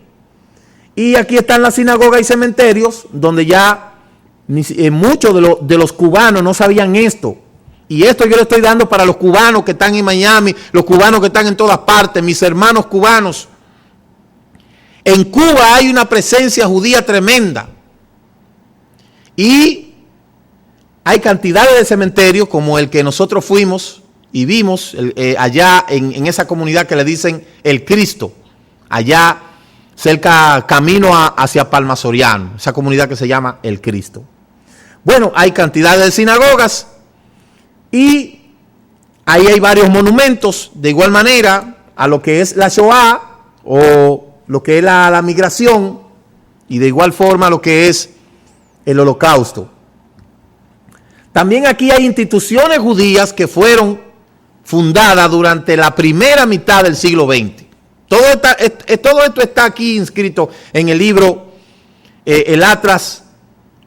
Y aquí están las sinagogas y cementerios, donde ya muchos de los cubanos no sabían esto. Y esto yo le estoy dando para los cubanos que están en Miami, los cubanos que están en todas partes, mis hermanos cubanos. En Cuba hay una presencia judía tremenda. Y hay cantidades de cementerios como el que nosotros fuimos y vimos allá en esa comunidad que le dicen El Cristo, allá cerca, camino hacia Palma Soriano, esa comunidad que se llama El Cristo. Bueno, hay cantidades de sinagogas y ahí hay varios monumentos, de igual manera a lo que es la Shoah o lo que es la migración, y de igual forma lo que es el Holocausto. También aquí hay instituciones judías que fueron fundadas durante la primera mitad del siglo XX. Todo esto está aquí inscrito en el libro El Atlas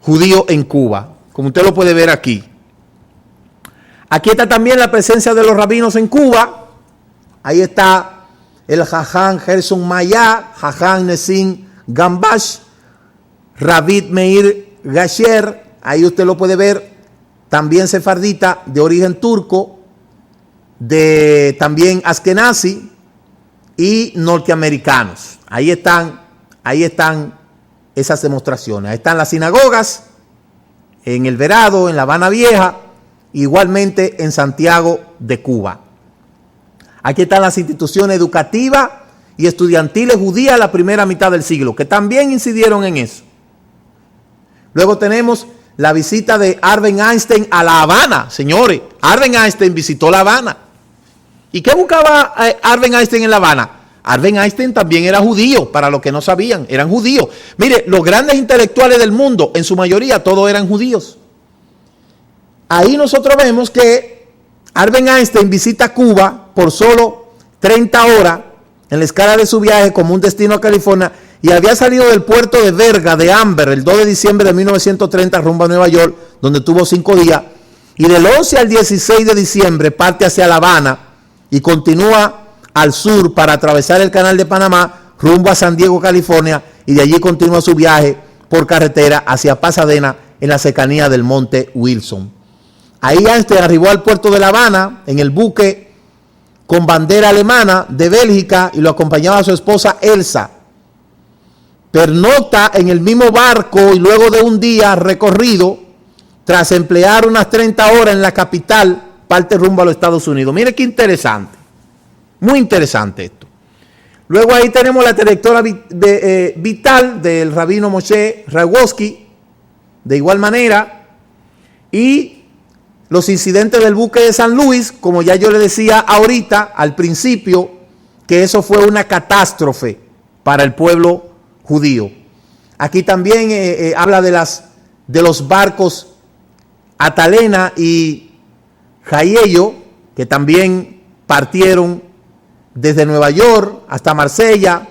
Judío en Cuba, como usted lo puede ver aquí. Aquí está también la presencia de los rabinos en Cuba. Ahí está el Jajam Gerson Mayá, Jajam Nesim Gambash, Rabbi Meir Gasher, ahí usted lo puede ver, también sefardita de origen turco, también askenazi y norteamericanos. Ahí están esas demostraciones. Ahí están las sinagogas en El Verado, en La Habana Vieja, igualmente en Santiago de Cuba. Aquí están las instituciones educativas y estudiantiles judías de la primera mitad del siglo, que también incidieron en eso. Luego tenemos la visita de Albert Einstein a La Habana. Señores, Albert Einstein visitó La Habana. ¿Y qué buscaba Albert Einstein en La Habana? Albert Einstein también era judío, para los que no sabían, eran judíos. Mire, los grandes intelectuales del mundo, en su mayoría, todos eran judíos. Ahí nosotros vemos que Albert Einstein visita Cuba por solo 30 horas en la escala de su viaje como un destino a California, y había salido del puerto de Verga, de Amber, el 2 de diciembre de 1930 rumbo a Nueva York, donde tuvo 5 días, y del 11 al 16 de diciembre parte hacia La Habana y continúa al sur para atravesar el canal de Panamá rumbo a San Diego, California, y de allí continúa su viaje por carretera hacia Pasadena en la cercanía del monte Wilson. Ahí Einstein arribó al puerto de La Habana en el buque con bandera alemana de Bélgica y lo acompañaba su esposa Elsa. Pernocta en el mismo barco y luego de un día recorrido, tras emplear unas 30 horas en la capital, parte rumbo a los Estados Unidos. Mire qué interesante, muy interesante esto. Luego ahí tenemos la trayectoria vital del rabino Moshe Ragowski, de igual manera, y los incidentes del buque de San Luis, como ya yo le decía ahorita, al principio, que eso fue una catástrofe para el pueblo judío. Aquí también habla de los barcos Atalena y Jaiello, que también partieron desde Nueva York hasta Marsella,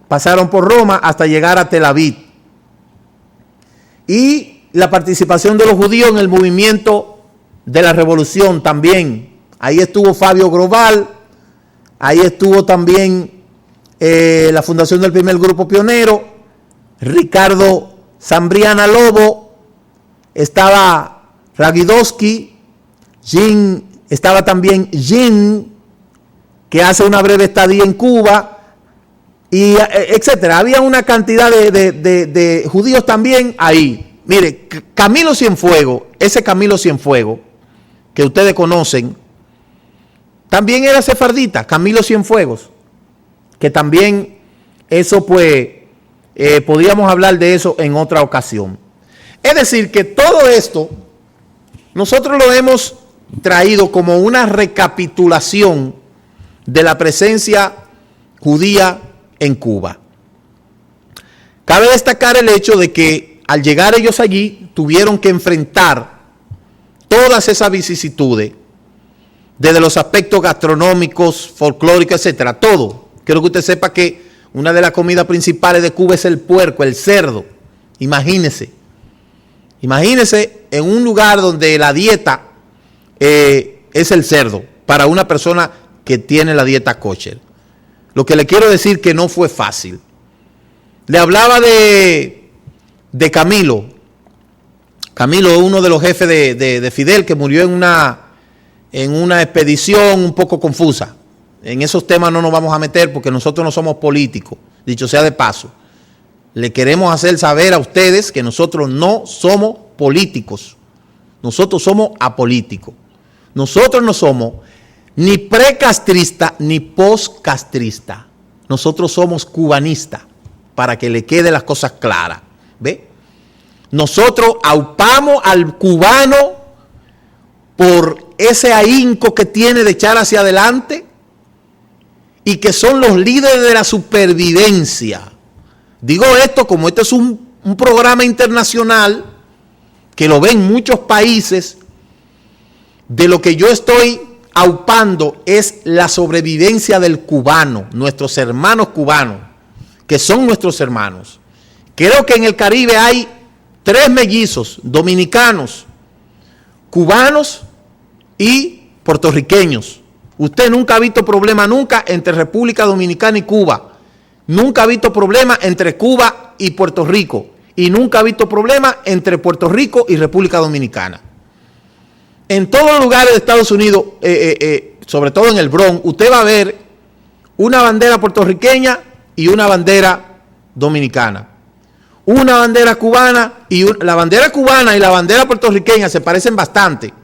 pasaron por Roma hasta llegar a Tel Aviv. Y la participación de los judíos en el movimiento de la revolución también. Ahí estuvo Fabio Groval, ahí estuvo también la fundación del primer grupo pionero, Ricardo Zambriana Lobo, estaba Ragidowski, estaba también Jean, que hace una breve estadía en Cuba, y etcétera. Había una cantidad de judíos también ahí. Mire, Camilo Cienfuegos, ese Camilo Cienfuegos, que ustedes conocen, también era sefardita, Camilo Cienfuegos, que también eso pues, podríamos hablar de eso en otra ocasión. Es decir, que todo esto, nosotros lo hemos traído como una recapitulación de la presencia judía en Cuba. Cabe destacar el hecho de que al llegar ellos allí tuvieron que enfrentar todas esas vicisitudes, desde los aspectos gastronómicos, folclóricos, etcétera, todo. Quiero que usted sepa que una de las comidas principales de Cuba es el puerco, el cerdo. Imagínese en un lugar donde la dieta es el cerdo, para una persona que tiene la dieta kosher. Lo que le quiero decir que no fue fácil. Le hablaba de Camilo. Camilo, uno de los jefes de Fidel, que murió en una expedición un poco confusa. En esos temas no nos vamos a meter porque nosotros no somos políticos, dicho sea de paso. Le queremos hacer saber a ustedes que nosotros no somos políticos. Nosotros somos apolíticos. Nosotros no somos ni precastrista ni postcastrista. Nosotros somos cubanistas, para que le queden las cosas claras. ¿Ve? Nosotros aupamos al cubano por ese ahínco que tiene de echar hacia adelante y que son los líderes de la supervivencia. Digo esto como este es un programa internacional que lo ven muchos países. De lo que yo estoy aupando es la sobrevivencia del cubano, nuestros hermanos cubanos, que son nuestros hermanos. Creo que en el Caribe hay 3 mellizos, dominicanos, cubanos y puertorriqueños. Usted nunca ha visto problema nunca entre República Dominicana y Cuba. Nunca ha visto problema entre Cuba y Puerto Rico. Y nunca ha visto problema entre Puerto Rico y República Dominicana. En todos los lugares de Estados Unidos, sobre todo en el Bronx, usted va a ver una bandera puertorriqueña y una bandera dominicana. Una bandera cubana y la bandera cubana y la bandera puertorriqueña se parecen bastante.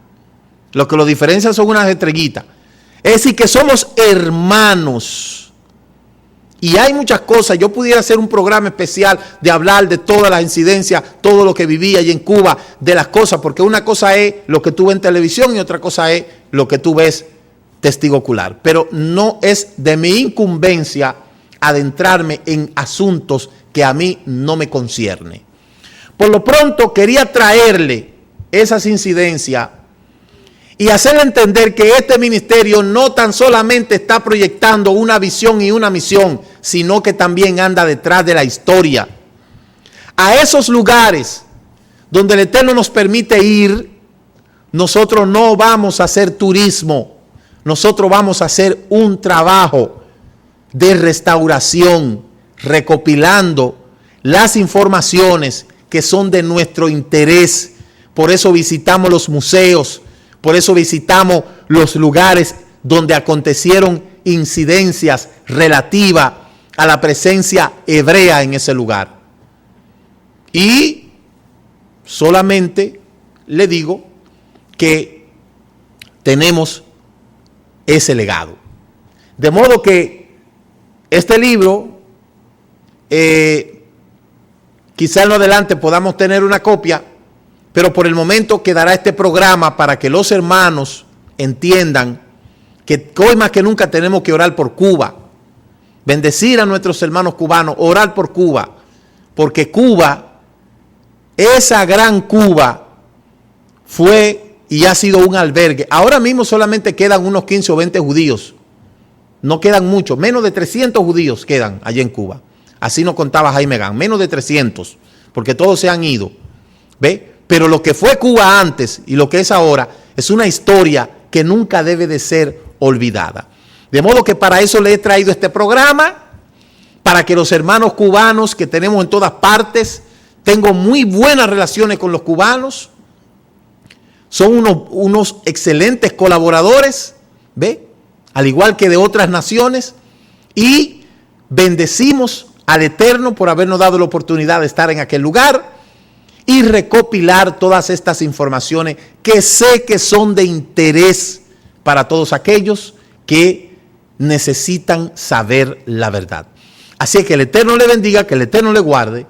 Lo que los diferencia son unas estrellitas. Es decir, que somos hermanos. Y hay muchas cosas. Yo pudiera hacer un programa especial de hablar de todas las incidencias, todo lo que vivía allí en Cuba, de las cosas, porque una cosa es lo que tú ves en televisión y otra cosa es lo que tú ves testigo ocular. Pero no es de mi incumbencia adentrarme en asuntos que a mí no me concierne. Por lo pronto quería traerle esas incidencias y hacerle entender que este ministerio no tan solamente está proyectando una visión y una misión, sino que también anda detrás de la historia. A esos lugares donde el Eterno nos permite ir, nosotros no vamos a hacer turismo, nosotros vamos a hacer un trabajo de restauración, recopilando las informaciones que son de nuestro interés. Por eso visitamos los museos, por eso visitamos los lugares donde acontecieron incidencias relativas a la presencia hebrea en ese lugar. Y solamente le digo que tenemos ese legado. De modo que este libro, quizá en lo adelante podamos tener una copia, pero por el momento quedará este programa para que los hermanos entiendan que hoy más que nunca tenemos que orar por Cuba, bendecir a nuestros hermanos cubanos, orar por Cuba, porque Cuba, esa gran Cuba, fue y ha sido un albergue. Ahora mismo solamente quedan unos 15 o 20 judíos, no quedan muchos, menos de 300 judíos quedan allá en Cuba. Así nos contaba Jaime Gán, menos de 300, porque todos se han ido. ¿Ve? Pero lo que fue Cuba antes y lo que es ahora es una historia que nunca debe de ser olvidada. De modo que para eso le he traído este programa, para que los hermanos cubanos que tenemos en todas partes, tengo muy buenas relaciones con los cubanos, son unos excelentes colaboradores, ¿ve? Al igual que de otras naciones, y bendecimos al Eterno por habernos dado la oportunidad de estar en aquel lugar y recopilar todas estas informaciones que sé que son de interés para todos aquellos que necesitan saber la verdad. Así que el Eterno le bendiga, que el Eterno le guarde,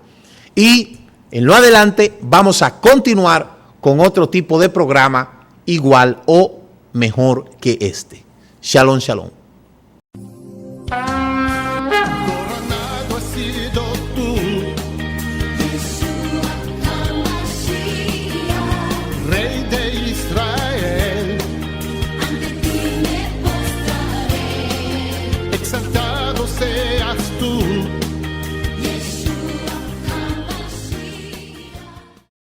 y en lo adelante vamos a continuar con otro tipo de programa igual o mejor que este. Shalom, shalom.